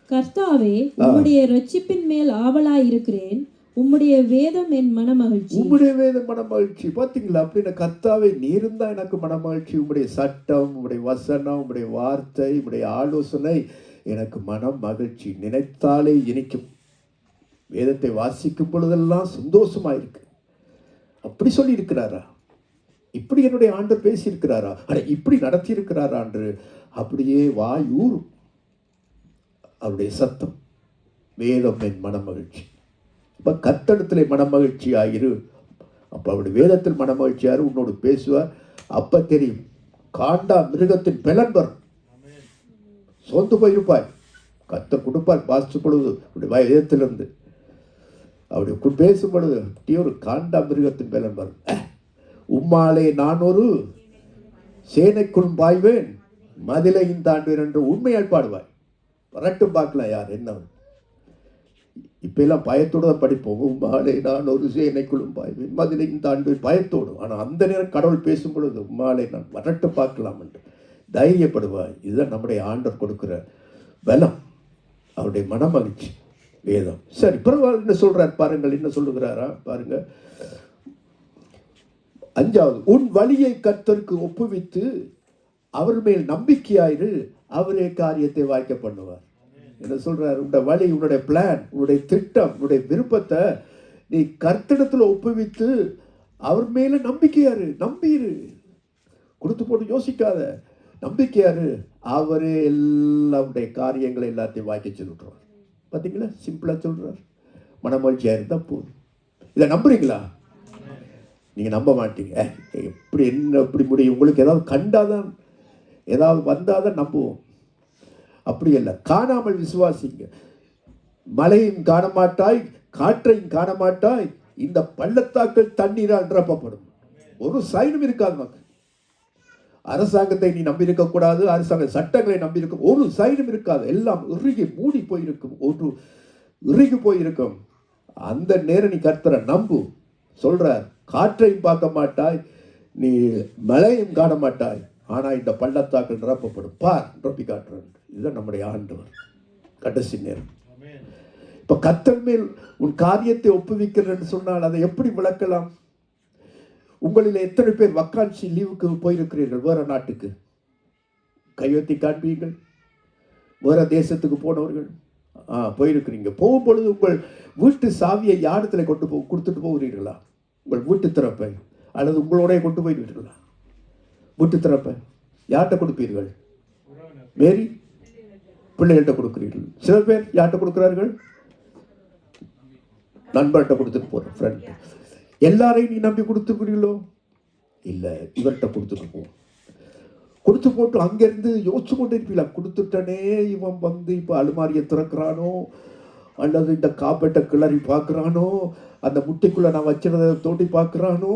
கர்த்தாவே, உம்முடைய இரட்சிப்பின் மேல் ஆவலாயிருக்கிறேன். உம்முடைய வேதம் என் மனமகிழ்ச்சி. உம்முடைய வேதம் மனமகிழ்ச்சி. பார்த்தீங்களா? அப்படின்னா கர்த்தாவே நீரும் தான் எனக்கு மனமகிழ்ச்சி. உம்முடைய சட்டம், உம்முடைய வசனம், உம்முடைய வார்த்தை, உம்முடைய ஆலோசனை எனக்கு மனம் மகிழ்ச்சி. நினைத்தாலே இனிக்கும். வேதத்தை வாசிக்கும் பொழுதெல்லாம் சந்தோஷமா இருக்கு. அப்படி சொல்லி இருக்கிறாரா? இப்படி என்னுடைய ஆண்டவர் பேசியிருக்கிறாரா? அட இப்படி நடத்தி இருக்கிறாரா என்று அப்படியே வாயூரும் அவருடைய சத்தம். வேதம் என் மனமகிழ்ச்சி. இப்போ கர்த்தரிடத்திலே மனமகிழ்ச்சியாயிரு. அப்போ அவருடைய வேதத்தில் மனமகிழ்ச்சியாரு உன்னோடு பேசுவார். அப்போ தெரியும் காண்டா மிருகத்தின் பலன் வரும். சோர்ந்து போயிருப்பாய். கர்த்தர் கொடுப்பார் வாசிக்கும் பொழுது அவருடைய வேதத்திலிருந்து அப்படி பேசும் பொழுது ஒரு காண்டா மிருகத்தின் பலன் வரும். உம்மாலே நான் ஒரு சேனைக்குள் பாய்வேன், மதிலையும் தாண்டுவேன் என்று உண்மையால் பாடுவாய். வரட்டும் பார்க்கலாம் யார் என்ன. இப்ப எல்லாம் பயத்தோடு தான் படிப்போம். உம்மாலே நான் ஒரு சேனைக்குள்ளும் பாய்வேன், மதிலையும் தாண்டுவேன், பயத்தோடு. ஆனால் அந்த நேரம் கடவுள் பேசும் பொழுது உம்மாலே நான் வரட்டும் பார்க்கலாம் என்று தைரியப்படுவாய். இதுதான் நம்முடைய ஆண்டவர் கொடுக்கிற பலம், அவருடைய மனமகிழ்ச்சி. வேதம். சரி, பரவாயில்ல. என்ன சொல்றார் பாருங்கள், என்ன சொல்லுகிறாரா பாருங்க. 5வது, உன் வழியை கர்த்தருக்கு ஒப்புவித்து அவர் மேல் நம்பிக்கையாயிரு, அவரே காரியத்தை வாய்க்க பண்ணுவார். என்ன சொல்றார்? உன்னுடைய வழி, உன்னுடைய பிளான், உன்னுடைய திட்டம், உன்னுடைய விருப்பத்தை நீ கர்த்தரிடத்துல ஒப்புவித்து அவர் மேல நம்பிக்கையாரு. நம்பிரு, கொடுத்து போட்டு யோசிக்காத, நம்பிக்கையாரு. அவரே எல்லாருடைய காரியங்களை எல்லாத்தையும் வாய்க்க சொல்லிட்டுருவார். பார்த்தீங்களா? சிம்பிளா சொல்றார். மனமகிழ்ச்சியா இருந்தா போதும். இதை நம்புறீங்களா? நீங்க நம்ப மாட்டீங்க. எப்படி என்ன எப்படி முடியும்? உங்களுக்கு ஏதாவது கண்டாதான், ஏதாவது வந்தாதான் நம்புவோம். அப்படி இல்லை. காணாமல் விசுவாசிங்க. மழையும் காண மாட்டாய், காற்றையும் காண மாட்டாய், இந்த பள்ளத்தாக்கள் தண்ணீரால் நிரப்பப்படும். ஒரு சைனும் இருக்காது மக்கள். அரசாங்கத்தை நீ நம்பி இருக்க கூடாது, அரசாங்க சட்டங்களை நம்பி இருக்கும். ஒரு சைனும் இருக்காது. எல்லாம் இறுகி மூடி போயிருக்கும். ஒரு இறுகி போயிருக்கும். அந்த நேரம் நீ கர்த்தரை நம்பு. சொல்றார், காற்றையும் பார்க்க மாட்டாய், நீ மழையும் காண மாட்டாய், ஆனா இந்த பள்ளத்தாக்கள் நிரப்பப்படும். பார், நிரப்பி காட்டுறேன். இதுதான் நம்முடைய ஆண்டவர். கடைசி நேரம். இப்ப கர்த்தர் மேல் உன் காரியத்தை ஒப்புவிக்கிறேன்னு சொன்னால் அதை எப்படி விளக்கலாம்? உங்களில் எத்தனை பேர் வக்கான்சி லீவுக்கு போயிருக்கிறீர்கள்? வேற நாட்டுக்கு கையெழுத்தி காண்பீங்கள். வேற தேசத்துக்கு போனவர்கள் போயிருக்கிறீங்க. போகும்பொழுது உங்கள் வீட்டு சாவியை யாரிடத்துல கொடுத்துட்டு போகிறீர்களா? உங்கள் வீட்டு திறப்பை அல்லது உங்களோட கொண்டு போயிருவீர்களா? வீட்டு திறப்பை யார்கிட்ட கொடுப்பீர்கள்? மேரி பிள்ளைகள்கிட்ட கொடுக்கிறீர்கள். சில பேர் யார்கிட்ட கொடுக்கிறார்கள்? நண்பர்கிட்ட கொடுத்துட்டு போற ஃப்ரெண்ட். எல்லாரையும் நீ நம்பி கொடுத்துக்கிறீங்களோ? இல்லை, இவர்கிட்ட கொடுத்துட்டு போ. கொடுத்து போட்டு அங்கேருந்து யோசிச்சு கொண்டு இருப்பீங்களா? கொடுத்துட்டனே, இவன் வந்து இப்போ அலுமாரியை திறக்கிறானோ, அல்லது இந்த காப்பேட்டை கிளறி பார்க்குறானோ, அந்த முட்டைக்குள்ளே நான் வச்சிருந்த தோண்டி பார்க்குறானோ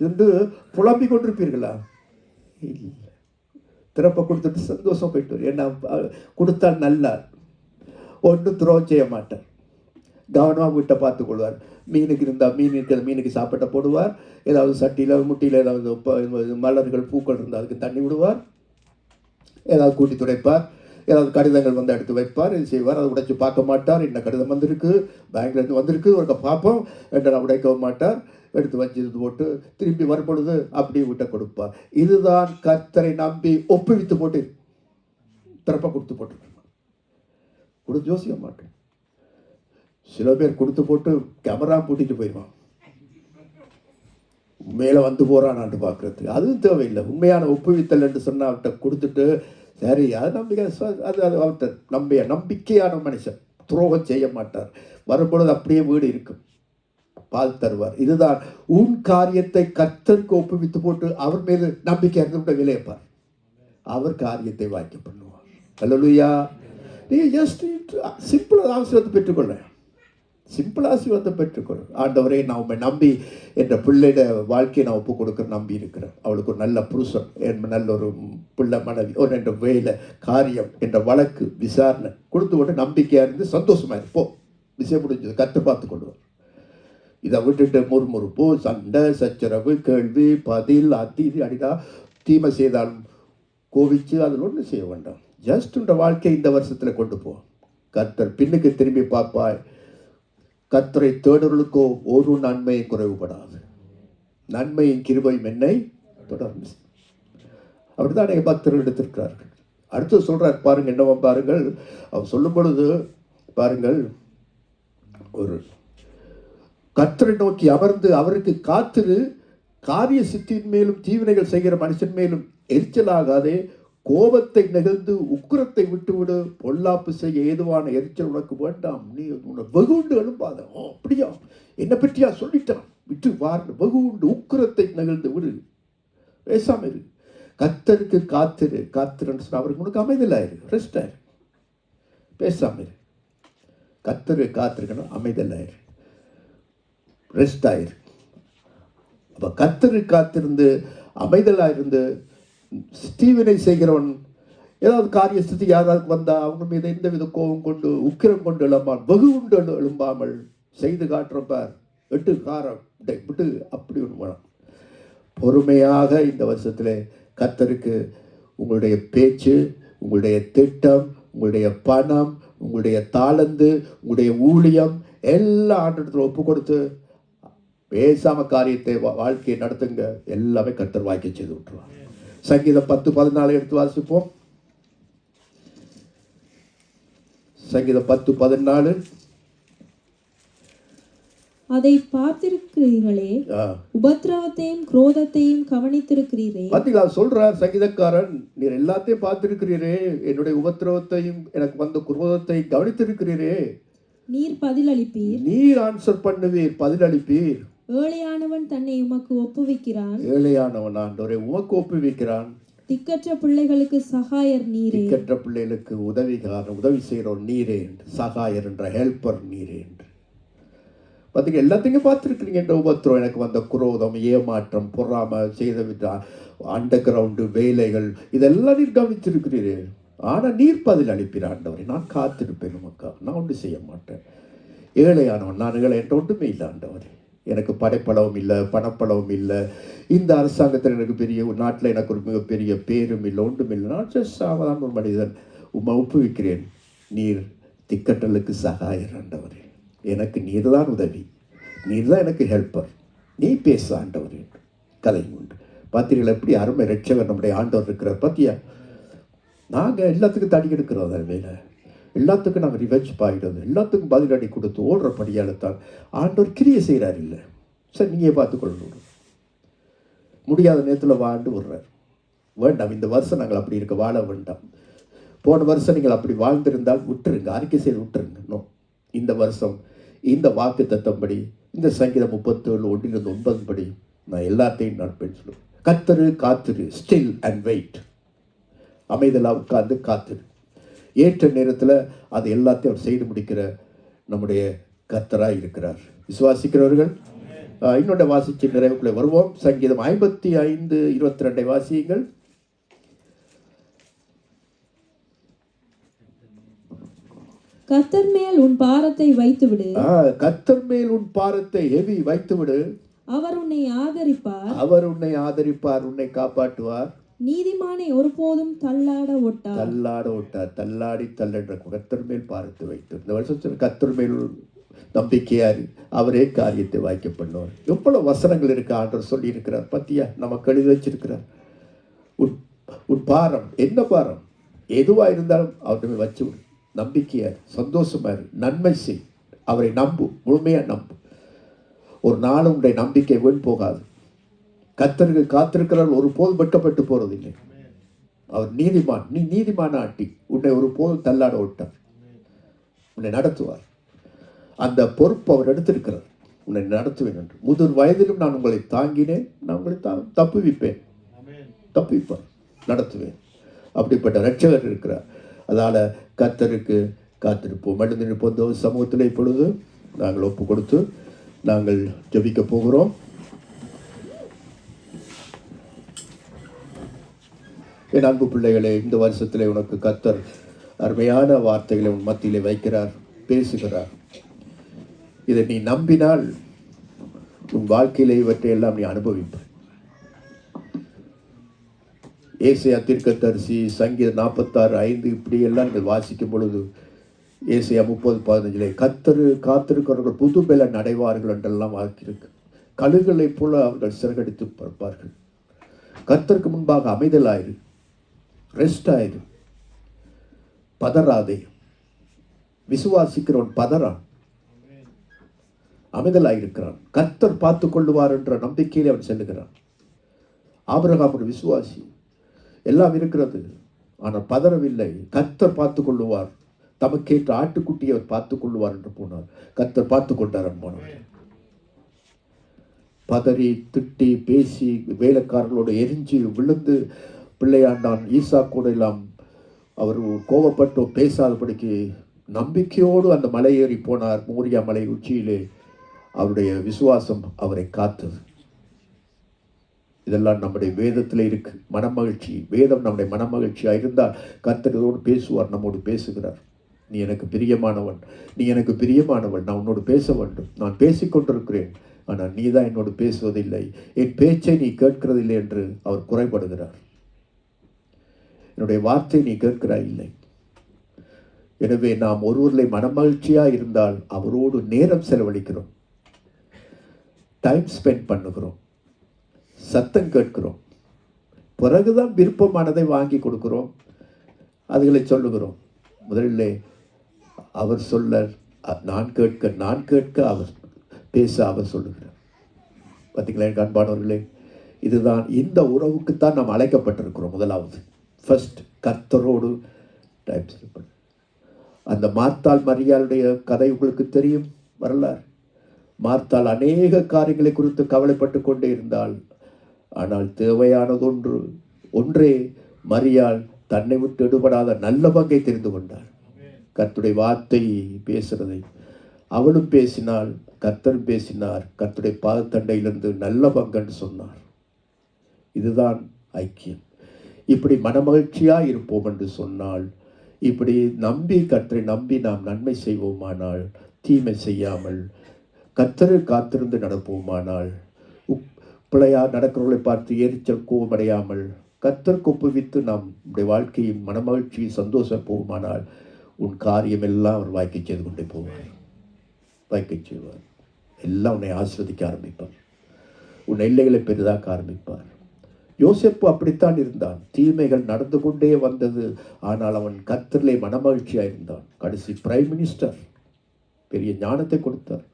என்று புலம்பி கொண்டிருப்பீர்களா? இல்லை. திறப்பை கொடுத்துட்டு சந்தோஷம் போயிட்டு, ஏன்னா கொடுத்தால் நல்லா, ஒன்றும் துரோகம் செய்ய மாட்டார். கவனமாக வீட்டை பார்த்து கொள்வார். மீனுக்கு இருந்தால் மீனுக்கு சாப்பிட்ட போடுவார். ஏதாவது சட்டியில் முட்டியில் ஏதாவது மலர்கள் பூக்கள் இருந்தால் அதுக்கு தண்ணி விடுவார். ஏதாவது கூட்டி துடைப்பார். ஏதாவது கடிதங்கள் வந்து எடுத்து வைப்பார். இது செய்வார். அதை உடைச்சு பார்க்க மாட்டார். என்ன கடிதம் வந்திருக்கு, பேங்க்லேருந்து வந்திருக்கு, ஒரு பார்ப்போம் என்று உடைக்கவும் மாட்டார். எடுத்து வச்சு போட்டு திரும்பி வரும்பொழுது அப்படியே விட்ட கொடுப்பார். இதுதான் கர்த்தரை நம்பி ஒப்புவித்து போட்டு திறப்பை கொடுத்து போட்டு கொடுத்து யோசிக்க மாட்டேன். சில பேர் கொடுத்து போட்டு கேமரா பூட்டிட்டு போயிடுவான். மேலே வந்து போறானான்னு பார்க்கறதுக்கு. அதுவும் தேவையில்லை. உண்மையான ஒப்புவித்தல் என்று சொன்னால் அவர்கிட்ட கொடுத்துட்டு சரி, அது நம்பிக்கை, அது அவர்கிட்ட நம்பிக்கையான மனுஷன், துரோகம் செய்ய மாட்டார். வரும்பொழுது அப்படியே வீடு இருக்கும், பால் தருவார். இதுதான் உன் காரியத்தை கர்த்தருக்கு ஒப்புவித்து போட்டு அவர் மீது நம்பிக்கை இருந்து விளையப்பார். அவர் காரியத்தை வாய்க்க பண்ணுவார். அல்லேலூயா. நீ ஜஸ்ட் சிம்பிளாக ஆசீர்வாதத்தை பெற்றுக்கொள்ள, சிம்பிளாக ஆசீர்வாதத்தை பெற்றுக்கொள். ஆண்டவரே, நான் உண்மை நம்பி என்ற பிள்ளையோட வாழ்க்கையை நான் ஒப்பு கொடுக்குற நம்பி இருக்கிறேன். அவளுக்கு ஒரு நல்ல புருஷன், நல்ல ஒரு பிள்ளை, மனைவி, ஒரு என்ற வேலை, காரியம் என்ற வழக்கு விசாரணை கொடுத்து கொண்டு நம்பிக்கையாக இருந்து சந்தோஷமாக இருப்போம். விஷயம் முடிஞ்சது, கற்று பார்த்து கொள்வார். இதை விட்டுட்டு முறுமுறுப்பு, சண்டை, சச்சரவு, கேள்வி பதில், அடி அடிடா தீமை செய்தாலும் கோவிச்சு அதில் ஒன்றும் செய்ய வேண்டாம். ஜஸ்ட் உன்ற வாழ்க்கையை இந்த வருஷத்தில் கொண்டு போ. கர்த்தர் பின்னுக்கு திரும்பி பார்ப்பாய். கர்த்தரை தேடுவர்களுக்கோ ஒரு நன்மையும் குறைவுபடாது. நன்மையின் கிருபையும் என்னை தொடர்ந்து. அப்படிதான் எங்கள் பக்தர்கள் எடுத்திருக்கிறார்கள். அடுத்து சொல்கிறார் பாருங்கள், என்னவோ பாருங்கள். அவர் சொல்லும் பொழுது பாருங்கள், ஒரு கர்த்தரை நோக்கி அமர்ந்து அவருக்கு காத்திரு, காரிய சித்தியின் மேலும் தீவினைகள் செய்கிற மனுஷன் மேலும் எரிச்சலாகாதே, கோபத்தை நெகிழ்ந்து உக்கிரத்தை விட்டுவிடு, பொல்லாப்பு செய்ய ஏதுவான எரிச்சல் உனக்கு வேண்டாம், நீ உன்னை வெகுண்டு எழும்பாத. அப்படியா, என்னை பற்றியா சொல்லிட்டான், விட்டு வார்ந்து வெகுண்டு உக்கிரத்தை நெகிழ்ந்து விடு, பேசாம இரு. கர்த்தருக்கு காத்திரு, காத்திருன்னு சொன்ன அவருக்கு உனக்கு அமைதலாயிரு, ரெஸ்ட் ஆயிரு, பேசாம இரு. கர்த்தரு காத்திருக்கணும், அமைதலாயிரு, ரெஸ்ட் ஆயிரு. அப்போ கர்த்தரு காத்திருந்து அமைதலாயிருந்து ஸ்டீவனை செய்கிறவன் ஏதாவது காரிய ஸ்திதி யாராவது வந்தால் அவங்க மீது எந்தவித கோபம் கொண்டு உக்கிரம் கொண்டு எழும்பான், வெகு உண்டு எழும்பாமல் செய்து காட்டுறப்பார், எட்டு காரம் விட்டு அப்படி ஒன்று வேணும். பொறுமையாக இந்த வருஷத்தில் கர்த்தருக்கு உங்களுடைய பேச்சு, உங்களுடைய திட்டம், உங்களுடைய பணம், உங்களுடைய தாளந்து, உங்களுடைய ஊழியம் எல்லாம் ஆண்டத்தில் ஒப்பு கொடுத்து பேசாம காரியத்தை வாழ்க்கையை நடத்துங்க. எல்லாமே கர்த்தர் வாய்க்க செய்து விட்டுருவார். சங்கீதம் 10:14 எடுத்து வாசிப்போம். சங்கீதம் 10:14. அதை பார்த்திருக்கிறீர்களே, உபத்திரவத்தையும் குரோதத்தையும் கவனித்திருக்கிறீரே. பார்த்தீங்களா, சொல்றார் சங்கீதக்காரன், நீர் எல்லாத்தையும் பார்த்திருக்கிறீரே, என்னுடைய உபத்திரவத்தையும் எனக்கு வந்த குரோதத்தை கவனித்திருக்கிறீரே. நீர் பதிலளிப்பீர், நீர் ஆன்சர் பண்ணுவீர், பதிலளிப்பீர். ஏழையானவன் தன்னை உமக்கு ஒப்புவிக்கிறான், ஏழையானவன் ஆண்டவரை உமக்கு ஒப்புவிக்கிறான். திக்கற்ற பிள்ளைகளுக்கு சகாயர் நீரே, திக்கற்ற பிள்ளைகளுக்கு உதவி செய்கிறோம் நீரே, சகாயர் என்ற ஹெல்ப்பர் நீரே என்று. பார்த்தீங்க, எல்லாத்தையும் பார்த்துருக்கிறீங்க. என்ற உபத்திரம், எனக்கு வந்த குரோதம், ஏமாற்றம், பொறாம, செய்த அண்டர் கிரவுண்டு வேலைகள், இதெல்லாம் நீர் கவனித்திருக்கிறீரே. ஆனால் நீர் பதில் அளிப்பீர் ஆண்டவரை, நான் காத்திருப்பேன் உமக்கா, நான் ஒன்றும் செய்ய மாட்டேன். ஏழையானவன் நான், ஏழை என்ற ஒன்றுமே இல்லை ஆண்டவரே. எனக்கு படைப்பளவும் இல்லை, பணப்பளவும் இல்லை, இந்த அரசாங்கத்தில் எனக்கு பெரிய நாட்டில் எனக்கு ஒரு மிகப்பெரிய பேரும் இல்லை, ஒன்றும் இல்லை. நான் சாதாரண ஒரு மனிதன், உம்மை ஒப்புவிக்கிறேன். நீர் திக்கட்டலுக்கு சகாயர் ஆண்டவரே, எனக்கு நீர் தான் உதவி, நீர் தான் எனக்கு ஹெல்ப்பர், நீ பேச ஆண்டவரே. கதை உண்டு. பார்த்தீர்கள் எப்படி அருமை ரட்சகர் நம்முடைய ஆண்டவர் இருக்கிறார். பார்த்தியா, நாங்கள் எல்லாத்துக்கும் தடி எடுக்கிறோம், அதன் வேலை எல்லாத்துக்கும் நாங்கள் ரிவெஞ்ச் பாயிடுறது, எல்லாத்துக்கும் பதிலடி கொடுத்து ஓடுறபடியால் தான் ஆண்டவர் கிரியை செய்கிறார். இல்லை சார், நீங்கள் பார்த்துக்கொள்ளணும். முடியாத நேரத்தில் வாழ்ந்து விடுறார். வேண்டாம், இந்த வருஷம் நாங்கள் அப்படி இருக்க வாழ வேண்டாம். போன வருஷம் நீங்கள் அப்படி வாழ்ந்திருந்தால் விட்டுருங்க, அறிக்கை செய்து விட்டுருங்க. நோ, இந்த வருஷம் இந்த வாக்கு தத்தம்படி, இந்த சங்கீதம் 37:1-9 படி நான் எல்லாத்தையும் நடப்பேன்னு சொல்லுவேன். கர்த்தரு காத்திரு, ஸ்டில் அண்ட் வெயிட். அமைதலாக உட்கார்ந்து காத்திரு. ஏற்ற நேரத்தில் அது எல்லாத்தையும் அவர் செய்து முடிக்கிற நம்முடைய கர்த்தராக இருக்கிறார். விசுவாசிக்கிறவர்கள் இன்னொன்று வாசிச்சு நிறைவுக்குள்ளே வருவோம். சங்கீதம் 55:22 வாசியுங்கள். கர்த்தர் மேல் உன் பாரத்தை வைத்துவிடு. கர்த்தர் மேல் உன் பாரத்தை ஹெவி வைத்துவிடு. அவர் உன்னை ஆதரிப்பார். அவர் உன்னை ஆதரிப்பார், உன்னை காப்பாற்றுவார். நீதிமானை ஒருபோதும் தள்ளாட ஒட்டார். தள்ளாடி தள்ளென்ற கர்த்தர் மேல் பாரத்தை வைத்து. இந்த வருஷத்தில் கர்த்தர் மேல் நம்பிக்கையாரு, அவரே காரியத்தை வாய்க்க பண்ணுவார். எவ்வளவு வசனங்கள் இருக்கு ஆண்டவர் சொல்லி இருக்கிறார். பத்தியா, நமக்கு எழுதி வச்சிருக்கிறார். உன் பாரம் என்ன பாரம் எதுவாக இருந்தாலும் அவர்கிட்ட வச்சு விடு. நம்பிக்கையாரு, சந்தோஷமாரு, நன்மை செய், அவரை நம்பு, முழுமையாக நம்பு. ஒரு நாளும் உடைய நம்பிக்கை வீண் போகாது. கர்த்தருக்கு காத்திருக்கிறார், ஒரு போதும் வெட்கப்பட்டு போறதில்லை. அவர் நீதிமான், நீ நீதிமான ஆட்டி, உன்னை ஒரு போதும் தள்ளாட விட்டார், உன்னை நடத்துவார். அந்த பொறுப்பு அவர் எடுத்திருக்கிறார். உன்னை நடத்துவேன் என்று. முதிர் வயதிலும் நான் உங்களை தாங்கினேன், நான் உங்களை தப்புவிப்பேன், நடத்துவேன். அப்படிப்பட்ட ரட்சகர் இருக்கிறார். அதனால் கர்த்தருக்கு காத்திருப்போம். எழுந்து நிற்போம். சமூகத்தில் இப்பொழுது நாங்கள் ஒப்பு கொடுத்து நாங்கள் ஜெபிக்க போகிறோம். என் அன்பு பிள்ளைகளே, இந்த வருஷத்தில் உனக்கு கர்த்தர் அருமையான வார்த்தைகளை உன் மத்தியிலே வைக்கிறார், பேசுகிறார். இதை நீ நம்பினால் உன் வாழ்க்கையிலே இவற்றை எல்லாம் நீ அனுபவிப்பாய். ஏசாயா தீர்க்கதரிசி சங்கீதம் 46:5 இப்படி எல்லாம் நீங்கள் வாசிக்கும் பொழுது ஏசாயா 30:15 கர்த்தர் காத்திருக்கிறவர்கள் புது பலன் அடைவார்கள் என்றெல்லாம் வாக்கியிருக்கு. கழுகுகளைப் போல அவர்கள் சிறகடித்து பறப்பார்கள். கர்த்தருக்கு முன்பாக அமைதலாயிரு, ரெஸ்ட் ஆயிரு, பதறாதே. விசுவாசிக்கிறவன் பதறான், அமைதலாயிருக்கிறான். கர்த்தர் பார்த்து கொள்ளுவார் என்ற நம்பிக்கையிலே அவன் செல்லுகிறான். ஆபிரகாம் ஒரு விசுவாசி, எல்லாம் இருக்கிறது, ஆனால் பதறவில்லை. கர்த்தர் பார்த்து கொள்ளுவார், தமக்கேற்ற ஆட்டுக்குட்டியை அவர் பார்த்து கொள்ளுவார் என்று போனார். கர்த்தர் பார்த்து கொண்டார் போனார். பதறி திட்டி பேசி வேலைக்காரர்களோடு எரிஞ்சு விழுந்து பிள்ளையாண்டான் ஈசா கூட எல்லாம் அவர் கோபப்பட்டோ பேசாதபடிக்கு நம்பிக்கையோடு அந்த மலை ஏறி போனார். மோரியா மலை உச்சியிலே அவருடைய விசுவாசம் அவரை காத்தது. இதெல்லாம் நம்முடைய வேதத்தில் இருக்கு. மனமகிழ்ச்சி, வேதம் நம்முடைய மனமகிழ்ச்சியாக இருந்தால் கர்த்தரோடு பேசுவார், நம்மோடு பேசுகிறார். நீ எனக்கு பிரியமானவன், நீ எனக்கு பிரியமானவன், நான் உன்னோடு பேச வேண்டும், நான் பேசிக்கொண்டிருக்கிறேன், ஆனால் நீ தான் என்னோடு பேசுவதில்லை, என் பேச்சை நீ கேட்கிறதில்லை என்று அவர் குறைபடுகிறார். என்னுடைய வார்த்தை நீ கேட்கிறாய் இல்லை. எனவே நாம் ஒருவரை மனமகிழ்ச்சியாக இருந்தால் அவரோடு நேரம் செலவழிக்கிறோம், டைம் ஸ்பெண்ட் பண்ணுகிறோம், சத்தம் கேட்கிறோம், பிறகுதான் விருப்பமானதை வாங்கி கொடுக்கிறோம், அதுகளை சொல்லுகிறோம். முதலில் அவர் சொல்ல நான் கேட்க அவர் பேச அவர் சொல்லுகிறார். பார்த்தீங்களா என் அன்பானவர்களே, இதுதான் இந்த உறவுக்குத்தான் நாம் அழைக்கப்பட்டிருக்கிறோம். முதலாவது ஃபர்ஸ்ட் கர்த்தரோடு டைம் ஸ்பெண்ட் பண்ண. அந்த மார்த்தாள் மரியாளுடைய கதை உங்களுக்கு தெரியும், வரலாறு. மார்த்தாள் அநேக காரியங்களை குறித்து கவலைப்பட்டு கொண்டே இருந்தாள். ஆனால் தேவையானது ஒன்றே, மரியாள் தன்னை விட்டு எடுபடாத நல்ல பங்கை தெரிந்து கொண்டாள். கர்த்தருடைய வார்த்தை பேசுறதை அவளும் பேசினாள், கர்த்தரும் பேசினார். கர்த்தருடைய பாதத்தண்டையிலிருந்து நல்ல பங்கன்னு சொன்னார். இதுதான் ஐக்கியம். இப்படி மனமகிழ்ச்சியாக இருப்போம் என்று சொன்னால், இப்படி நம்பி கர்த்தரை நம்பி நாம் நன்மை செய்வோமானால், தீமை செய்யாமல் கர்த்தரை காத்திருந்து நடப்போமானால், பிள்ளையா நடக்கிறவர்களை பார்த்து எரிச்சல் கோபமடையாமல் கர்த்தருக்கு ஒப்புவித்து நாம் நம்முடைய வாழ்க்கையின் மனமகிழ்ச்சியை சந்தோஷம் போகுமானால், உன் காரியம் எல்லாம் அவர் வாய்க்கை செய்து கொண்டே போவார், வாய்க்கை செய்வார். எல்லாம் உன்னை ஆசிர்வதிக்க ஆரம்பிப்பார், உன் எல்லைகளை பெரிதாக்க ஆரம்பிப்பார். யோசேப்பு அப்படித்தான் இருந்தான். தீமைகள் நடந்து கொண்டே வந்தது, ஆனால் அவன் கர்த்தரிலே மனமகிழ்ச்சியாக இருந்தான். கடைசி பிரைம் மினிஸ்டர், பெரிய ஞானத்தை கொடுத்தார்.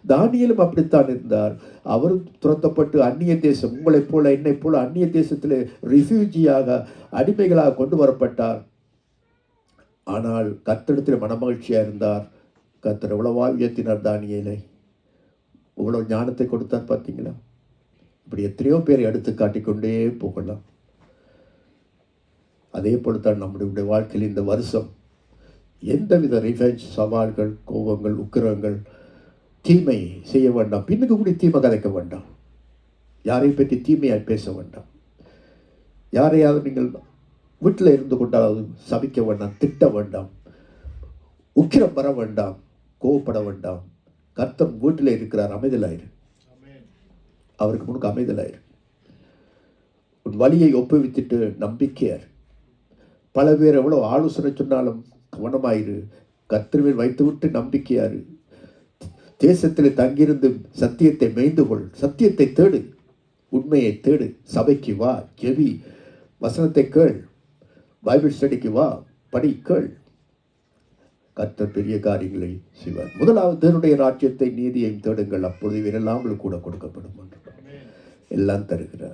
தானியேலும் அப்படித்தான் இருந்தார். அவரும் துரத்தப்பட்டு அந்நிய தேசம், உங்களைப் போல என்னைப் போல அந்நிய தேசத்தில் ரிஃப்யூஜியாக அடிமைகளாக கொண்டு வரப்பட்டார். ஆனால் கர்த்தரிடத்தில் மனமகிழ்ச்சியாக இருந்தார். கர்த்தர் எவ்வளவா உயர்த்தினார் தானியேலை, இவ்வளவு ஞானத்தை கொடுத்தார். பார்த்தீங்களா? இப்படி எத்தனையோ பேரை எடுத்து காட்டிக்கொண்டே போகலாம். அதே போலத்தான் நம்முடைய வாழ்க்கையில் இந்த வருஷம் எந்தவித ரிவெஞ்ச், சவால்கள், கோபங்கள், உக்கிரங்கள், தீமை செய்ய வேண்டாம். பின்னுக்கு கூட தீமை கதைக்க வேண்டாம். யாரை பற்றி தீமையாய் பேச வேண்டாம். யாரையாவது நீங்கள் வீட்டில் இருந்து கொண்டாவது சபிக்க வேண்டாம், திட்ட வேண்டாம், உக்கிரம் வர வேண்டாம், கோவப்பட வேண்டாம். கர்த்தர் வீட்டில் இருக்கிறார், அமைதலாயிரு. அவருக்கு முன்னுக்கு அமைதலாயிரு. உன் வழியை ஒப்புவித்துட்டு நம்பிக்கையார். பல பேர் எவ்வளோ ஆலோசனை சொன்னாலும் கவனமாயிரு. கர்த்தரில் வைத்துவிட்டு நம்பிக்கையாரு. தேசத்தில் தங்கியிருந்து சத்தியத்தை மேய்ந்து கொள், சத்தியத்தை தேடு, உண்மையை தேடு. சபைக்கு வா, ஜெபி, வசனத்தை கேள், பைபிள் ஸ்டடிக்கு வா, படி, கேள். கர்த்தர் பெரிய காரியங்களை செய்வார். முதலாவது தேவனுடைய ராஜ்யத்தை நீதியையும் தேடுங்கள், அப்பொழுது இவையெல்லாம் கூட கொடுக்கப்படும் என்று எல்லாம் தருகிறார்.